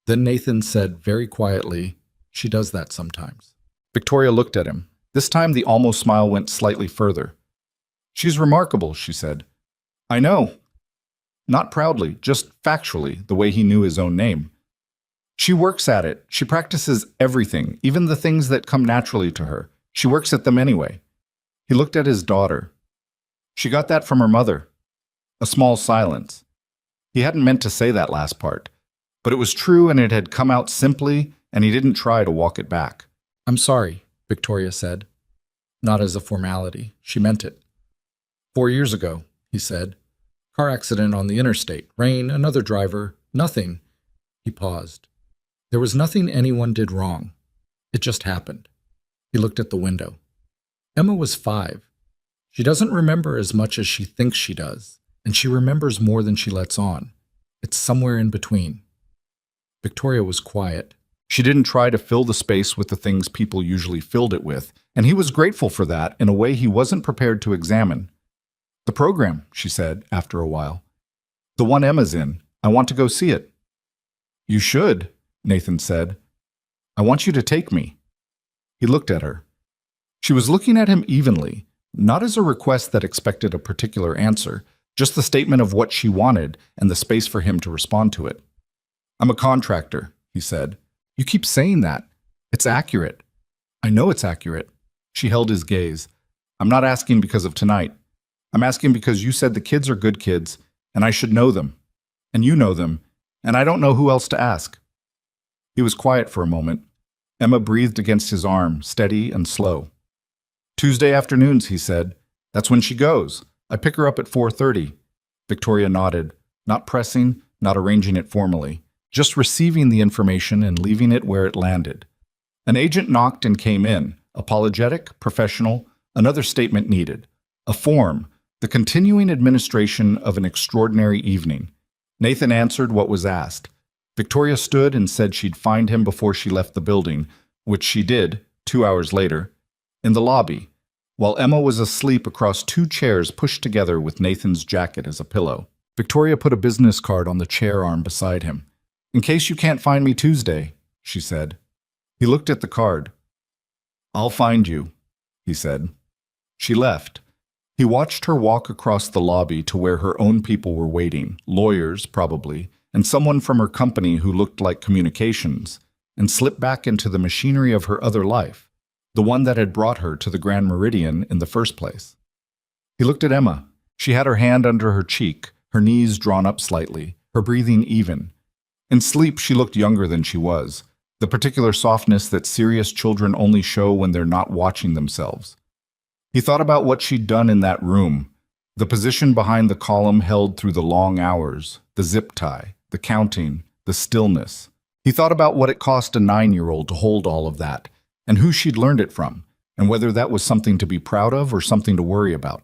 Then Nathan said very quietly, "She does that sometimes." Victoria looked at him. This time the almost smile went slightly further. "She's remarkable," she said. "I know." Not proudly, just factually, the way he knew his own name. "She works at it. She practices everything, even the things that come naturally to her. She works at them anyway." He looked at his daughter. "She got that from her mother." A small silence. He hadn't meant to say that last part, but it was true and it had come out simply, and he didn't try to walk it back. "I'm sorry," Victoria said. Not as a formality. She meant it. 4 years ago, he said. Car accident on the interstate. Rain, another driver. Nothing. He paused. There was nothing anyone did wrong. It just happened. He looked at the window. Emma was 5. She doesn't remember as much as she thinks she does, and she remembers more than she lets on. It's somewhere in between. Victoria was quiet. She didn't try to fill the space with the things people usually filled it with, and he was grateful for that in a way he wasn't prepared to examine. "The program," she said after a while. "The one Emma's in. I want to go see it." "You should," Nathan said. "I want you to take me." He looked at her. She was looking at him evenly, not as a request that expected a particular answer, just the statement of what she wanted and the space for him to respond to it. "I'm a contractor," he said. "You keep saying that. It's accurate." "I know it's accurate." She held his gaze. "I'm not asking because of tonight. I'm asking because you said the kids are good kids, and I should know them. And you know them, and I don't know who else to ask." He was quiet for a moment. Emma breathed against his arm, steady and slow. "Tuesday afternoons," he said. "That's when she goes. I pick her up at 4:30. Victoria nodded, not pressing, not arranging it formally, just receiving the information and leaving it where it landed. An agent knocked and came in, apologetic, professional, another statement needed. A form, the continuing administration of an extraordinary evening. Nathan answered what was asked. Victoria stood and said she'd find him before she left the building, which she did, 2 hours later, in the lobby, while Emma was asleep across 2 chairs pushed together with Nathan's jacket as a pillow. Victoria put a business card on the chair arm beside him. "In case you can't find me Tuesday," she said. He looked at the card. "I'll find you," he said. She left. He watched her walk across the lobby to where her own people were waiting, lawyers, probably, and someone from her company who looked like communications, and slip back into the machinery of her other life, the one that had brought her to the Grand Meridian in the first place. He looked at Emma. She had her hand under her cheek, her knees drawn up slightly, her breathing even. In sleep, she looked younger than she was, the particular softness that serious children only show when they're not watching themselves. He thought about what she'd done in that room, the position behind the column held through the long hours, the zip tie, the counting, the stillness. He thought about what it cost a 9-year-old to hold all of that, and who she'd learned it from, and whether that was something to be proud of or something to worry about.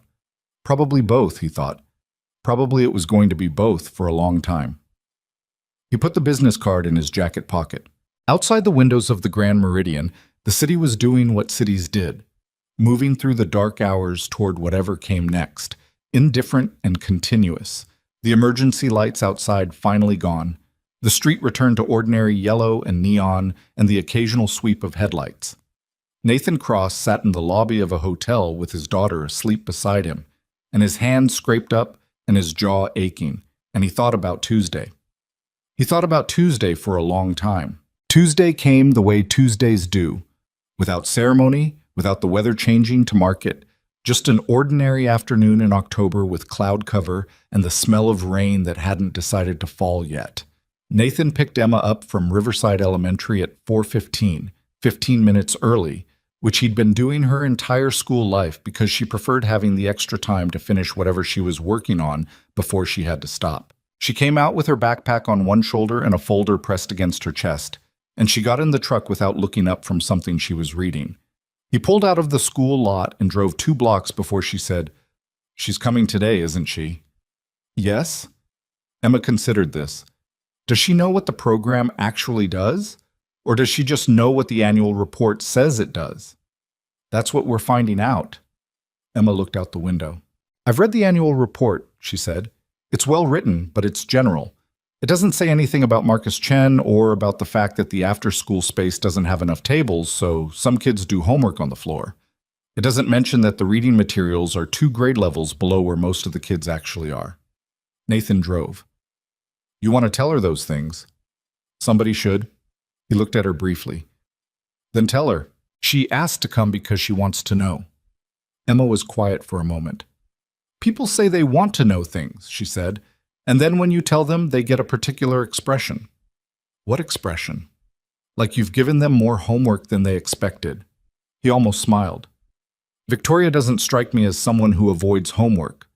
Probably both, he thought. Probably it was going to be both for a long time. He put the business card in his jacket pocket. Outside the windows of the Grand Meridian, the city was doing what cities did, moving through the dark hours toward whatever came next, indifferent and continuous. The emergency lights outside finally gone. The street returned to ordinary yellow and neon and the occasional sweep of headlights. Nathan Cross sat in the lobby of a hotel with his daughter asleep beside him, and his hand scraped up and his jaw aching, and he thought about Tuesday. He thought about Tuesday for a long time. Tuesday came the way Tuesdays do, without ceremony, without the weather changing to mark it, just an ordinary afternoon in October with cloud cover and the smell of rain that hadn't decided to fall yet. Nathan picked Emma up from Riverside Elementary at 4:15, 15 minutes early, which he'd been doing her entire school life because she preferred having the extra time to finish whatever she was working on before she had to stop. She came out with her backpack on one shoulder and a folder pressed against her chest, and she got in the truck without looking up from something she was reading. He pulled out of the school lot and drove 2 blocks before she said, "She's coming today, isn't she?" "Yes?" Emma considered this. Does she know what the program actually does? Or does she just know what the annual report says it does? That's what we're finding out. Emma looked out the window. "I've read the annual report," she said. "It's well written, but it's general. It doesn't say anything about Marcus Chen or about the fact that the after-school space doesn't have enough tables, so some kids do homework on the floor. It doesn't mention that the reading materials are 2 grade levels below where most of the kids actually are." Nathan drove. "You want to tell her those things?" "Somebody should." He looked at her briefly. "Then tell her. She asked to come because she wants to know." Emma was quiet for a moment. "People say they want to know things," she said, "and then when you tell them, they get a particular expression." "What expression?" "Like you've given them more homework than they expected." He almost smiled. "Victoria doesn't strike me as someone who avoids homework."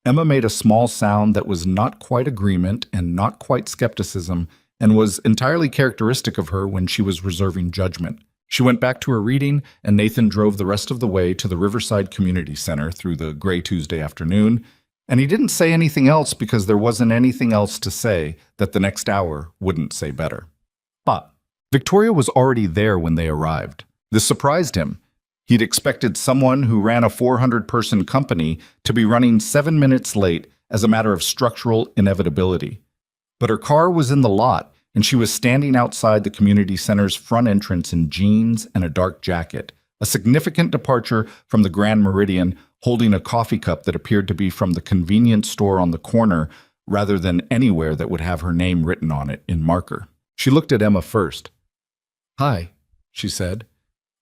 Emma made a small sound that was not quite agreement and not quite skepticism, and was entirely characteristic of her when she was reserving judgment. She went back to her reading, and Nathan drove the rest of the way to the Riverside Community Center through the gray Tuesday afternoon, and he didn't say anything else because there wasn't anything else to say that the next hour wouldn't say better. But Victoria was already there when they arrived. This surprised him. He'd expected someone who ran a 400-person company to be running 7 minutes late as a matter of structural inevitability. But her car was in the lot, and she was standing outside the community center's front entrance in jeans and a dark jacket, a significant departure from the Grand Meridian, holding a coffee cup that appeared to be from the convenience store on the corner rather than anywhere that would have her name written on it in marker. She looked at Emma first. "Hi," she said.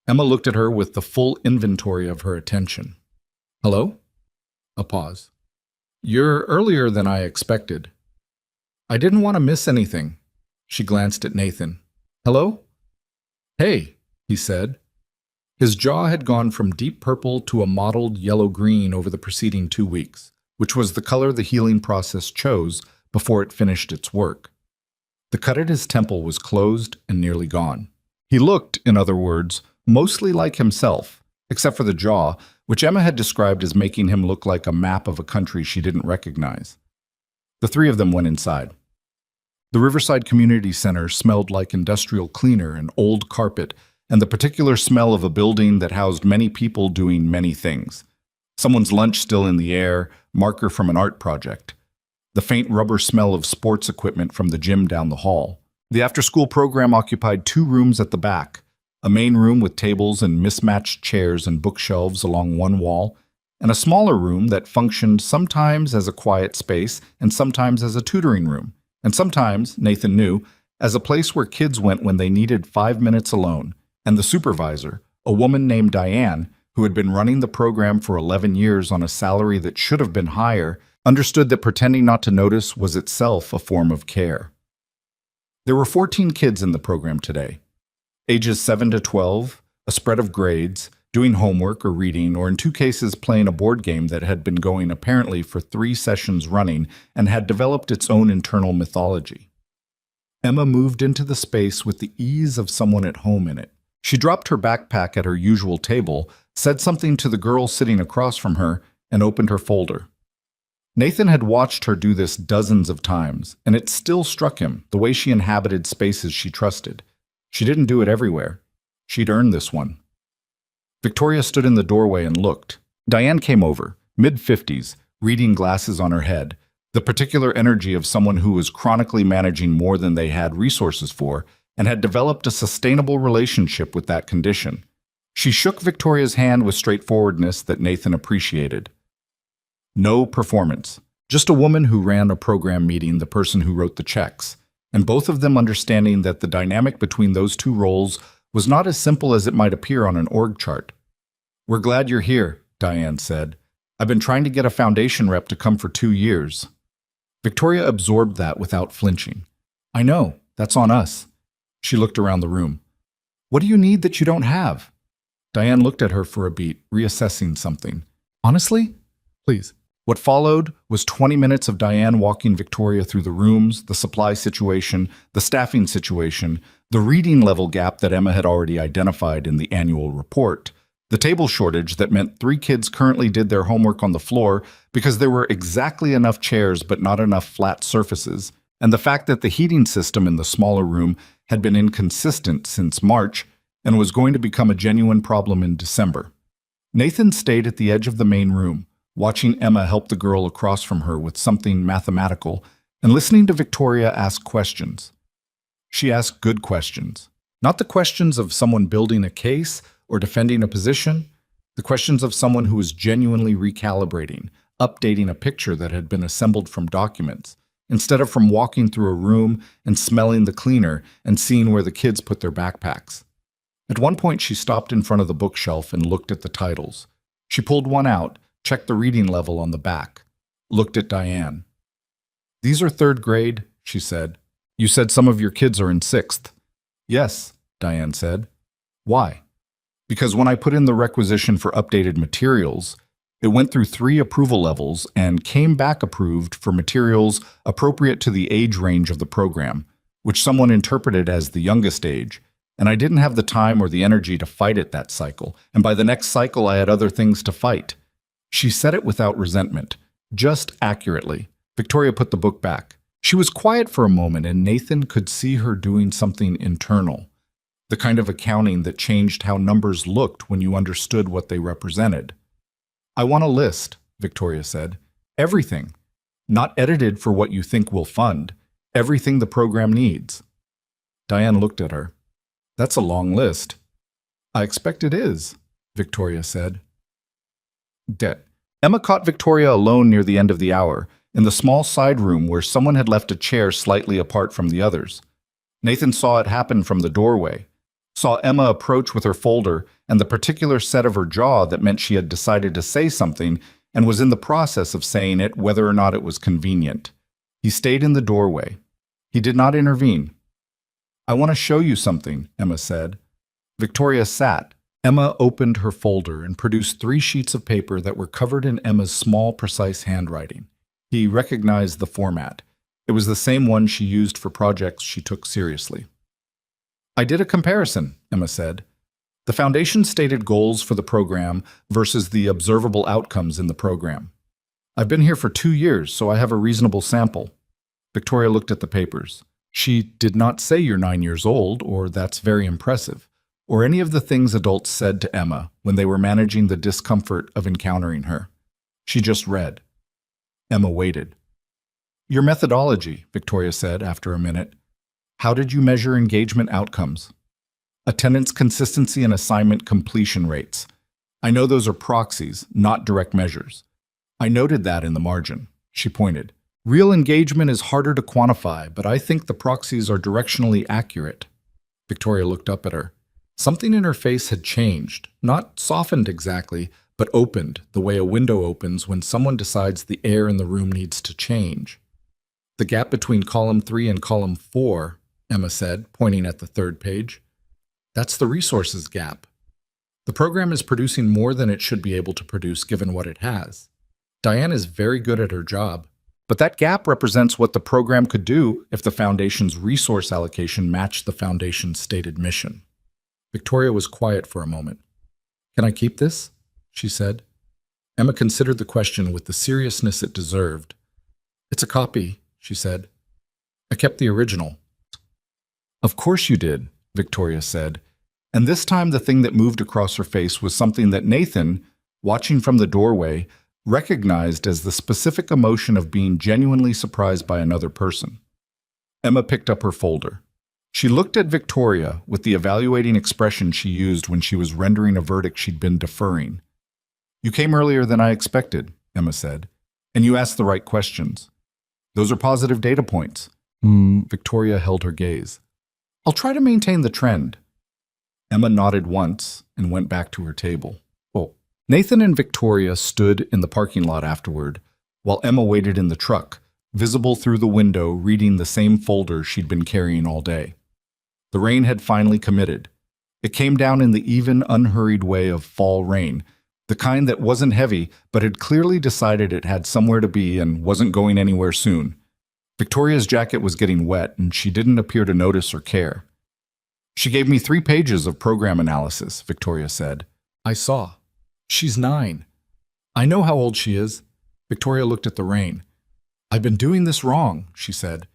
Emma looked at her with the full inventory of her attention. "Hello?" A pause. "You're earlier than I expected." "I didn't want to miss anything." She glanced at Nathan. "Hello?" "Hey," he said. His jaw had gone from deep purple to a mottled yellow-green over the preceding 2 weeks, which was the color the healing process chose before it finished its work. The cut at his temple was closed and nearly gone. He looked, in other words, mostly like himself, except for the jaw, which Emma had described as making him look like a map of a country she didn't recognize. The 3 of them went inside. The Riverside Community Center smelled like industrial cleaner and old carpet, and the particular smell of a building that housed many people doing many things. Someone's lunch still in the air, marker from an art project. The faint rubber smell of sports equipment from the gym down the hall. The after-school program occupied 2 rooms at the back, a main room with tables and mismatched chairs and bookshelves along one wall, and a smaller room that functioned sometimes as a quiet space and sometimes as a tutoring room, and sometimes, Nathan knew, as a place where kids went when they needed 5 minutes alone, and the supervisor, a woman named Diane, who had been running the program for 11 years on a salary that should have been higher, understood that pretending not to notice was itself a form of care. There were 14 kids in the program today, ages 7 to 12, a spread of grades, doing homework or reading, or in 2 cases playing a board game that had been going apparently for 3 sessions running and had developed its own internal mythology. Emma moved into the space with the ease of someone at home in it. She dropped her backpack at her usual table, said something to the girl sitting across from her, and opened her folder. Nathan had watched her do this dozens of times, and it still struck him, the way she inhabited spaces she trusted. She didn't do it everywhere. She'd earned this one. Victoria stood in the doorway and looked. Diane came over, mid-50s, reading glasses on her head, the particular energy of someone who was chronically managing more than they had resources for and had developed a sustainable relationship with that condition. She shook Victoria's hand with straightforwardness that Nathan appreciated. No performance, just a woman who ran a program meeting the person who wrote the checks, and both of them understanding that the dynamic between those 2 roles was not as simple as it might appear on an org chart. "We're glad you're here," Diane said. "I've been trying to get a foundation rep to come for 2 years." Victoria absorbed that without flinching. "I know, that's on us." She looked around the room. What do you need that you don't have? Diane looked at her for a beat, reassessing something. Honestly? Please. What followed was 20 minutes of Diane walking Victoria through the rooms, the supply situation, the staffing situation, the reading level gap that Emma had already identified in the annual report, the table shortage that meant 3 kids currently did their homework on the floor because there were exactly enough chairs but not enough flat surfaces, and the fact that the heating system in the smaller room had been inconsistent since March and was going to become a genuine problem in December. Nathan stayed at the edge of the main room, watching Emma help the girl across from her with something mathematical and listening to Victoria ask questions. She asked good questions, not the questions of someone building a case or defending a position, the questions of someone who was genuinely recalibrating, updating a picture that had been assembled from documents, instead of from walking through a room and smelling the cleaner and seeing where the kids put their backpacks. At one point, she stopped in front of the bookshelf and looked at the titles. She pulled one out, checked the reading level on the back, looked at Diane. "These are 3rd grade," she said. "You said some of your kids are in 6th. "Yes," Diane said. "Why?" "Because when I put in the requisition for updated materials, it went through 3 approval levels and came back approved for materials appropriate to the age range of the program, which someone interpreted as the youngest age, and I didn't have the time or the energy to fight it that cycle, and by the next cycle I had other things to fight." She said it without resentment, just accurately. Victoria put the book back. She was quiet for a moment, and Nathan could see her doing something internal, the kind of accounting that changed how numbers looked when you understood what they represented. "I want a list," Victoria said. "Everything. Not edited for what you think we'll fund. Everything the program needs." Diane looked at her. "That's a long list." "I expect it is," Victoria said. Emma caught Victoria alone near the end of the hour, in the small side room where someone had left a chair slightly apart from the others. Nathan saw it happen from the doorway, saw Emma approach with her folder and the particular set of her jaw that meant she had decided to say something and was in the process of saying it whether or not it was convenient. He stayed in the doorway. He did not intervene. "I want to show you something," Emma said. Victoria sat. Emma opened her folder and produced 3 sheets of paper that were covered in Emma's small, precise handwriting. He recognized the format. It was the same one she used for projects she took seriously. "I did a comparison," Emma said. "The foundation stated goals for the program versus the observable outcomes in the program. I've been here for 2 years, so I have a reasonable sample." Victoria looked at the papers. She did not say "you're 9 years old" or "that's very impressive," or any of the things adults said to Emma when they were managing the discomfort of encountering her. She just read. Emma waited. "Your methodology," Victoria said after a minute. "How did you measure engagement outcomes?" "Attendance consistency and assignment completion rates. I know those are proxies, not direct measures. I noted that in the margin." She pointed. "Real engagement is harder to quantify, but I think the proxies are directionally accurate." Victoria looked up at her. Something in her face had changed, not softened exactly, but opened, the way a window opens when someone decides the air in the room needs to change. "The gap between column 3 and column 4, Emma said, pointing at the 3rd page. "That's the resources gap. The program is producing more than it should be able to produce given what it has. Diane is very good at her job, but that gap represents what the program could do if the Foundation's resource allocation matched the Foundation's stated mission." Victoria was quiet for a moment. "Can I keep this?" she said. Emma considered the question with the seriousness it deserved. "It's a copy," she said. "I kept the original." "Of course you did," Victoria said. And this time the thing that moved across her face was something that Nathan, watching from the doorway, recognized as the specific emotion of being genuinely surprised by another person. Emma picked up her folder. She looked at Victoria with the evaluating expression she used when she was rendering a verdict she'd been deferring. "You came earlier than I expected," Emma said, "and you asked the right questions. Those are positive data points." Victoria held her gaze. "I'll try to maintain the trend." Emma nodded once and went back to her table. Nathan and Victoria stood in the parking lot afterward, while Emma waited in the truck, visible through the window reading the same folder she'd been carrying all day. The rain had finally committed. It came down in the even, unhurried way of fall rain, the kind that wasn't heavy but had clearly decided it had somewhere to be and wasn't going anywhere soon. Victoria's jacket was getting wet, and she didn't appear to notice or care. She gave me 3 pages of program analysis, Victoria said. I saw. She's 9. I know how old she is. Victoria looked at the rain. I've been doing this wrong, she said.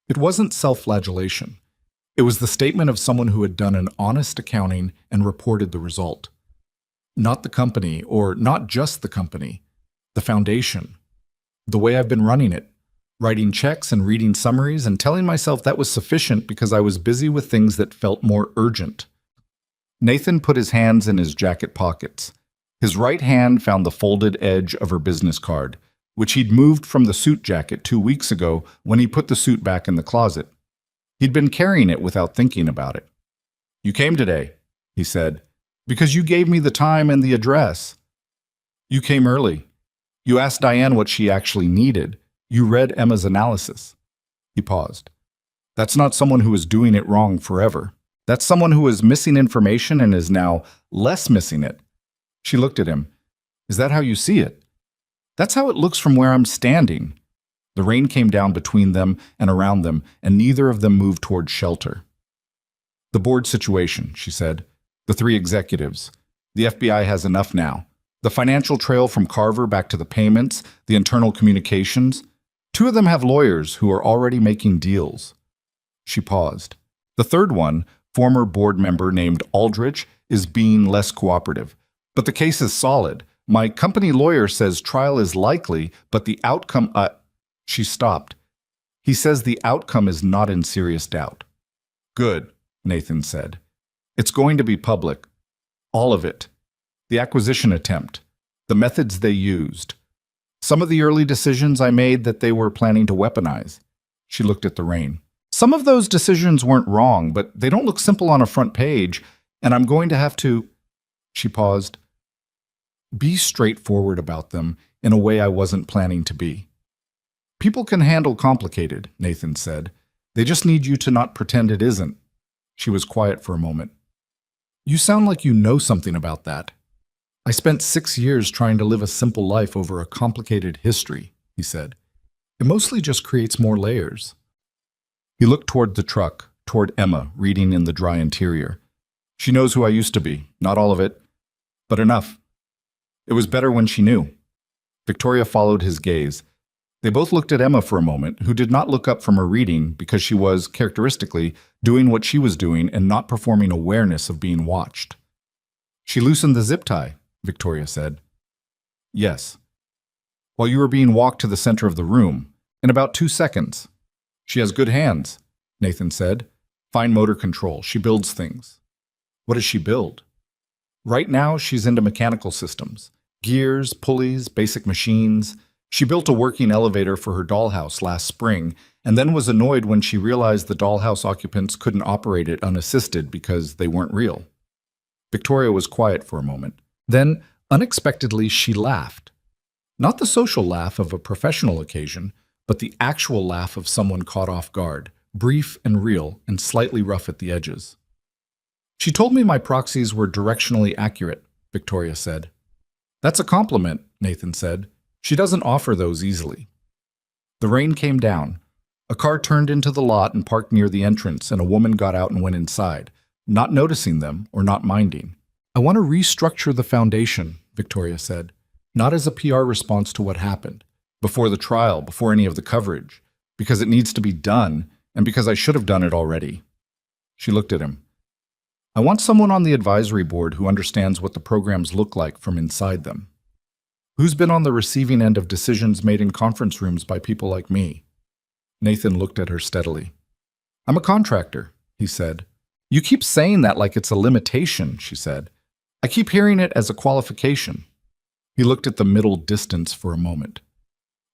It wasn't self-flagellation. It was the statement of someone who had done an honest accounting and reported the result. Not the company, or not just the company. The foundation. The way I've been running it. Writing checks and reading summaries and telling myself that was sufficient because I was busy with things that felt more urgent. Nathan put his hands in his jacket pockets. His right hand found the folded edge of her business card, which he'd moved from the suit jacket 2 weeks ago when he put the suit back in the closet. He'd been carrying it without thinking about it. You came today, he said, because you gave me the time and the address. You came early. You asked Diane what she actually needed. You read Emma's analysis. He paused. That's not someone who is doing it wrong forever. That's someone who is missing information and is now less missing it. She looked at him. Is that how you see it? That's how it looks from where I'm standing. The rain came down between them and around them, and neither of them moved toward shelter. The board situation, she said. The 3 executives. The FBI has enough now. The financial trail from Carver back to the payments, the internal communications. 2 of them have lawyers who are already making deals. She paused. The 3rd one, former board member named Aldrich, is being less cooperative. But the case is solid. My company lawyer says trial is likely, but the outcome... She stopped. He says the outcome is not in serious doubt. Good, Nathan said. It's going to be public. All of it. The acquisition attempt. The methods they used. Some of the early decisions I made that they were planning to weaponize. She looked at the rain. Some of those decisions weren't wrong, but they don't look simple on a front page, and I'm going to have to... She paused. Be straightforward about them in a way I wasn't planning to be. People can handle complicated, Nathan said. They just need you to not pretend it isn't. She was quiet for a moment. You sound like you know something about that. I spent 6 years trying to live a simple life over a complicated history, he said. It mostly just creates more layers. He looked toward the truck, toward Emma, reading in the dry interior. She knows who I used to be, not all of it, but enough. It was better when she knew. Victoria followed his gaze. They both looked at Emma for a moment, who did not look up from her reading because she was, characteristically, doing what she was doing and not performing awareness of being watched. She loosened the zip tie, Victoria said. Yes. While you were being walked to the center of the room, in about 2 seconds. She has good hands, Nathan said. Fine motor control. She builds things. What does she build? Right now, she's into mechanical systems. Gears, pulleys, basic machines. She built a working elevator for her dollhouse last spring, and then was annoyed when she realized the dollhouse occupants couldn't operate it unassisted because they weren't real. Victoria was quiet for a moment. Then, unexpectedly, she laughed. Not the social laugh of a professional occasion, but the actual laugh of someone caught off guard, brief and real and slightly rough at the edges. She told me my proxies were directionally accurate, Victoria said. That's a compliment, Nathan said. She doesn't offer those easily. The rain came down. A car turned into the lot and parked near the entrance, and a woman got out and went inside, not noticing them or not minding. I want to restructure the foundation, Victoria said, not as a PR response to what happened, before the trial, before any of the coverage, because it needs to be done, and because I should have done it already. She looked at him. I want someone on the advisory board who understands what the programs look like from inside them. Who's been on the receiving end of decisions made in conference rooms by people like me? Nathan looked at her steadily. I'm a contractor, he said. You keep saying that like it's a limitation, she said. I keep hearing it as a qualification. He looked at the middle distance for a moment.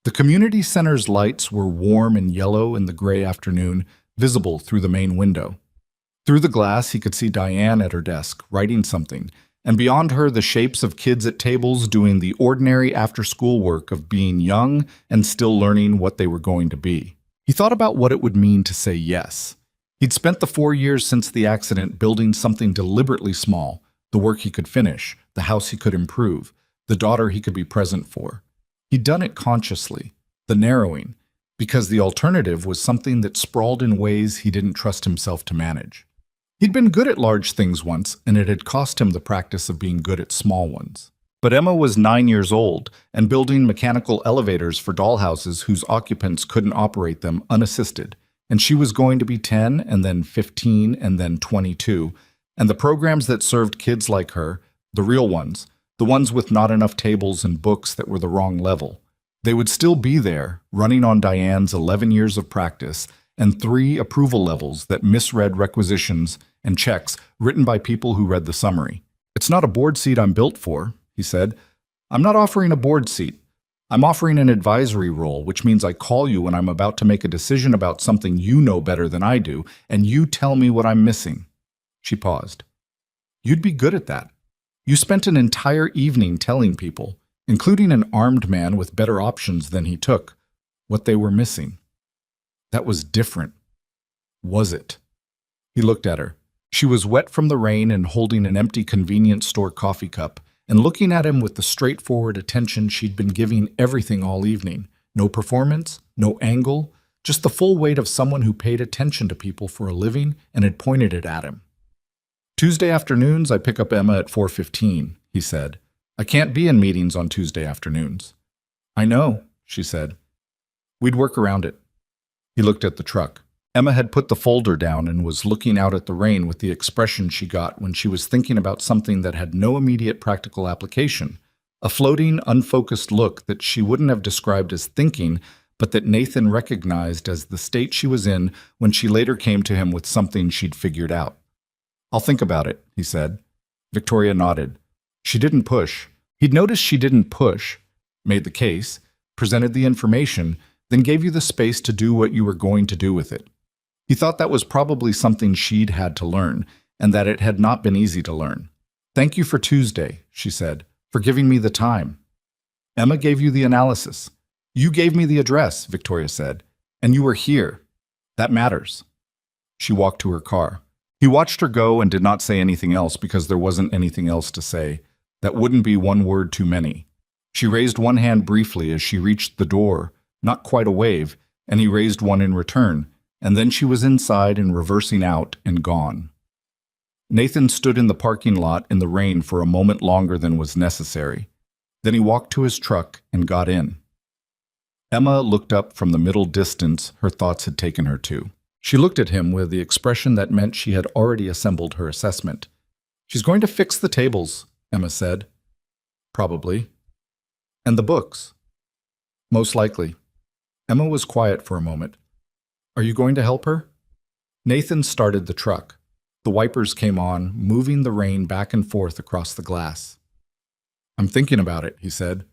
The community center's lights were warm and yellow in the gray afternoon, visible through the main window. Through the glass, he could see Diane at her desk, writing something, and beyond her the shapes of kids at tables doing the ordinary after-school work of being young and still learning what they were going to be. He thought about what it would mean to say yes. He'd spent the 4 years since the accident building something deliberately small, the work he could finish, the house he could improve, the daughter he could be present for. He'd done it consciously, the narrowing, because the alternative was something that sprawled in ways he didn't trust himself to manage. He'd been good at large things once, and it had cost him the practice of being good at small ones. But Emma was 9 years old and building mechanical elevators for dollhouses whose occupants couldn't operate them unassisted, and she was going to be 10 and then 15 and then 22, and the programs that served kids like her, the real ones, the ones with not enough tables and books that were the wrong level, they would still be there, running on Diane's 11 years of practice and 3 approval levels that misread requisitions and checks written by people who read the summary. "It's not a board seat I'm built for," he said. "I'm not offering a board seat. I'm offering an advisory role, which means I call you when I'm about to make a decision about something you know better than I do, and you tell me what I'm missing." She paused. "You'd be good at that. You spent an entire evening telling people, including an armed man with better options than he took, what they were missing. That was different. Was it?" He looked at her. She was wet from the rain and holding an empty convenience store coffee cup, and looking at him with the straightforward attention she'd been giving everything all evening. No performance, no angle, just the full weight of someone who paid attention to people for a living and had pointed it at him. "Tuesday afternoons, I pick up Emma at 4:15, he said. "I can't be in meetings on Tuesday afternoons." "I know," she said. "We'd work around it." He looked at the truck. Emma had put the folder down and was looking out at the rain with the expression she got when she was thinking about something that had no immediate practical application, a floating, unfocused look that she wouldn't have described as thinking, but that Nathan recognized as the state she was in when she later came to him with something she'd figured out. "I'll think about it," he said. Victoria nodded. She didn't push. He'd noticed she didn't push, made the case, presented the information, then gave you the space to do what you were going to do with it. He thought that was probably something she'd had to learn, and that it had not been easy to learn. "Thank you for Tuesday," she said, "for giving me the time." "Emma gave you the analysis. You gave me the address," Victoria said, "and you were here. That matters." She walked to her car. He watched her go and did not say anything else because there wasn't anything else to say. That wouldn't be one word too many. She raised one hand briefly as she reached the door, not quite a wave, and he raised one in return, and then she was inside and reversing out and gone. Nathan stood in the parking lot in the rain for a moment longer than was necessary. Then he walked to his truck and got in. Emma looked up from the middle distance her thoughts had taken her to. She looked at him with the expression that meant she had already assembled her assessment. "She's going to fix the tables," Emma said. "Probably." "And the books?" "Most likely." Emma was quiet for a moment. "Are you going to help her?" Nathan started the truck. The wipers came on, moving the rain back and forth across the glass. "I'm thinking about it," he said.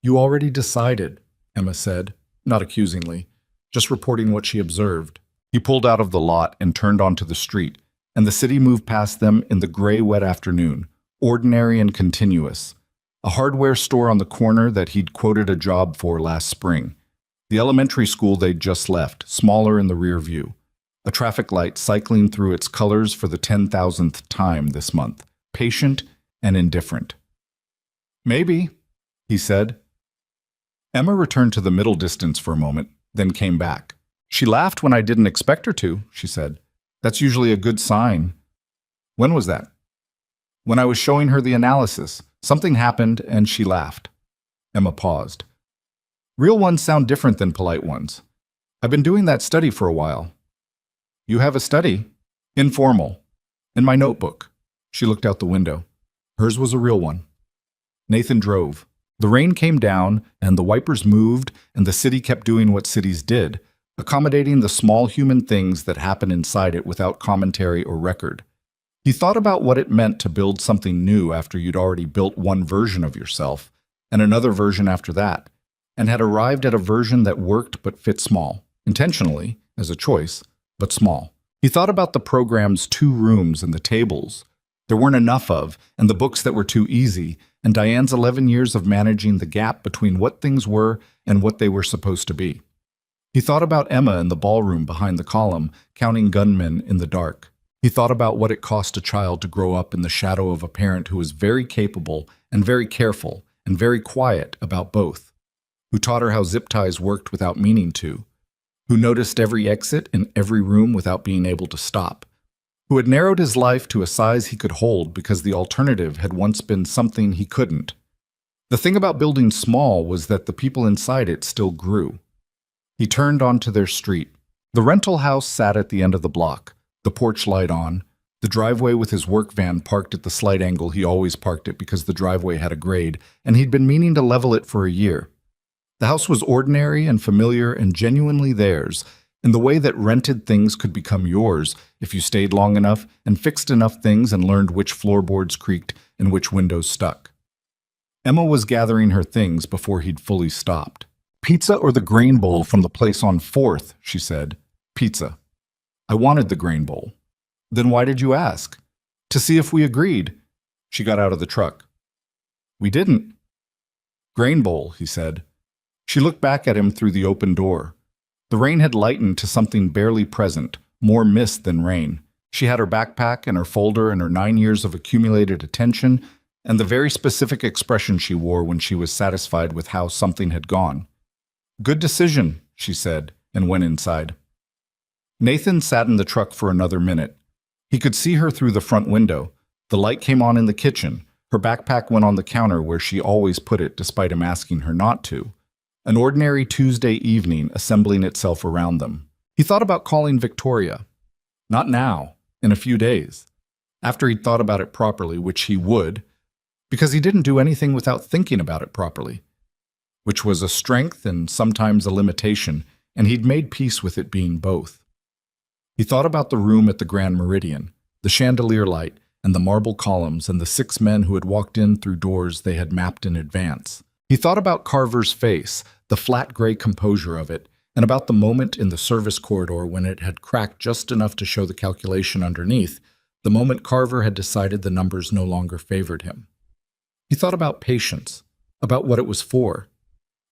"You already decided," Emma said, not accusingly, just reporting what she observed. He pulled out of the lot and turned onto the street, and the city moved past them in the gray, wet afternoon, ordinary and continuous. A hardware store on the corner that he'd quoted a job for last spring. The elementary school they'd just left, smaller in the rear view. A traffic light cycling through its colors for the 10,000th time this month, patient and indifferent. "Maybe," he said. Emma returned to the middle distance for a moment, then came back. "She laughed when I didn't expect her to," she said. "That's usually a good sign." "When was that?" "When I was showing her the analysis. Something happened and she laughed." Emma paused. "Real ones sound different than polite ones. I've been doing that study for a while." "You have a study?" "Informal. In my notebook." She looked out the window. Hers was a real one. Nathan drove. The rain came down, and the wipers moved, and the city kept doing what cities did, accommodating the small human things that happen inside it without commentary or record. He thought about what it meant to build something new after you'd already built one version of yourself, and another version after that, and had arrived at a version that worked but fit small, intentionally, as a choice, but small. He thought about the program's 2 rooms and the tables there weren't enough of, and the books that were too easy, and Diane's 11 years of managing the gap between what things were and what they were supposed to be. He thought about Emma in the ballroom behind the column, counting gunmen in the dark. He thought about what it cost a child to grow up in the shadow of a parent who was very capable and very careful and very quiet about both, who taught her how zip ties worked without meaning to, who noticed every exit in every room without being able to stop, who had narrowed his life to a size he could hold because the alternative had once been something he couldn't. The thing about building small was that the people inside it still grew. He turned onto their street. The rental house sat at the end of the block, the porch light on, the driveway with his work van parked at the slight angle he always parked it because the driveway had a grade, and he'd been meaning to level it for a year. The house was ordinary and familiar and genuinely theirs, in the way that rented things could become yours if you stayed long enough and fixed enough things and learned which floorboards creaked and which windows stuck. Emma was gathering her things before he'd fully stopped. "Pizza or the grain bowl from the place on 4th, she said. "Pizza." "I wanted the grain bowl." "Then why did you ask?" "To see if we agreed." She got out of the truck. "We didn't." "Grain bowl," he said. She looked back at him through the open door. The rain had lightened to something barely present, more mist than rain. She had her backpack and her folder and her 9 years of accumulated attention and the very specific expression she wore when she was satisfied with how something had gone. "Good decision," she said, and went inside. Nathan sat in the truck for another minute. He could see her through the front window. The light came on in the kitchen. Her backpack went on the counter where she always put it despite him asking her not to. An ordinary Tuesday evening assembling itself around them. He thought about calling Victoria. Not now, in a few days. After he'd thought about it properly, which he would, because he didn't do anything without thinking about it properly, which was a strength and sometimes a limitation, and he'd made peace with it being both. He thought about the room at the Grand Meridian, the chandelier light, and the marble columns, and the 6 men who had walked in through doors they had mapped in advance. He thought about Carver's face, the flat gray composure of it, and about the moment in the service corridor when it had cracked just enough to show the calculation underneath, the moment Carver had decided the numbers no longer favored him. He thought about patience, about what it was for.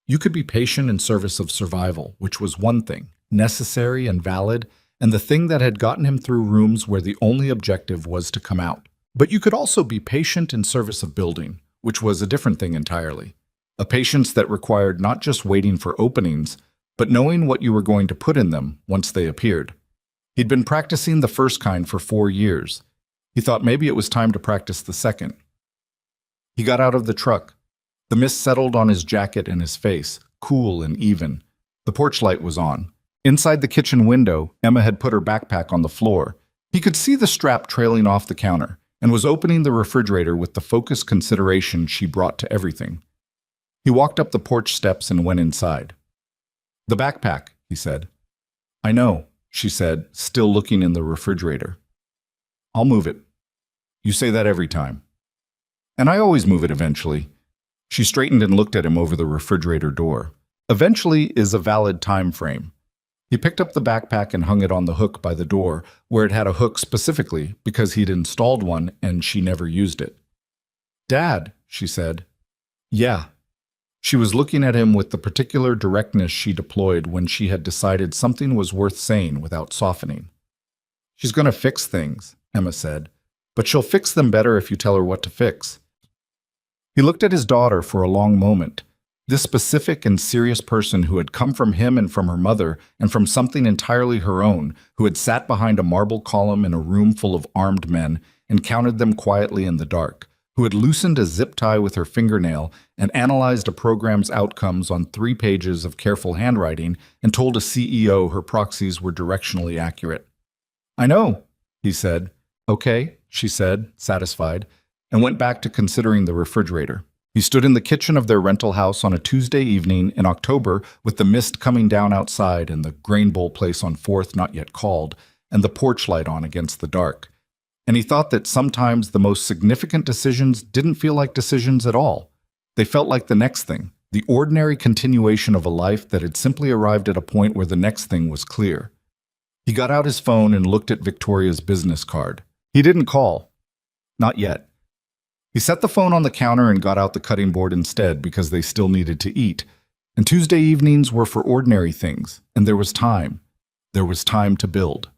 You could be patient in service of survival, which was one thing, necessary and valid, and the thing that had gotten him through rooms where the only objective was to come out. But you could also be patient in service of building, which was a different thing entirely. A patience that required not just waiting for openings, but knowing what you were going to put in them once they appeared. He'd been practicing the first kind for 4 years. He thought maybe it was time to practice the second. He got out of the truck. The mist settled on his jacket and his face, cool and even. The porch light was on. Inside the kitchen window, Emma had put her backpack on the floor. He could see the strap trailing off the counter and was opening the refrigerator with the focused consideration she brought to everything. He walked up the porch steps and went inside. "The backpack," he said. "I know," she said, still looking in the refrigerator. "I'll move it." "You say that every time." "And I always move it eventually." She straightened and looked at him over the refrigerator door. Eventually is a valid time frame. He picked up the backpack and hung it on the hook by the door, where it had a hook specifically because he'd installed one and she never used it. "Dad," she said. "Yeah." She was looking at him with the particular directness she deployed when she had decided something was worth saying without softening. "She's going to fix things," Emma said, "but she'll fix them better if you tell her what to fix." He looked at his daughter for a long moment, this specific and serious person who had come from him and from her mother and from something entirely her own, who had sat behind a marble column in a room full of armed men and counted them quietly in the dark, who had loosened a zip tie with her fingernail and analyzed a program's outcomes on 3 pages of careful handwriting and told a CEO her proxies were directionally accurate. "I know," he said. "Okay," she said, satisfied, and went back to considering the refrigerator. He stood in the kitchen of their rental house on a Tuesday evening in October with the mist coming down outside and the grain bowl place on 4th not yet called, and the porch light on against the dark. And he thought that sometimes the most significant decisions didn't feel like decisions at all. They felt like the next thing, the ordinary continuation of a life that had simply arrived at a point where the next thing was clear. He got out his phone and looked at Victoria's business card. He didn't call. Not yet. He set the phone on the counter and got out the cutting board instead because they still needed to eat. And Tuesday evenings were for ordinary things, and there was time. There was time to build.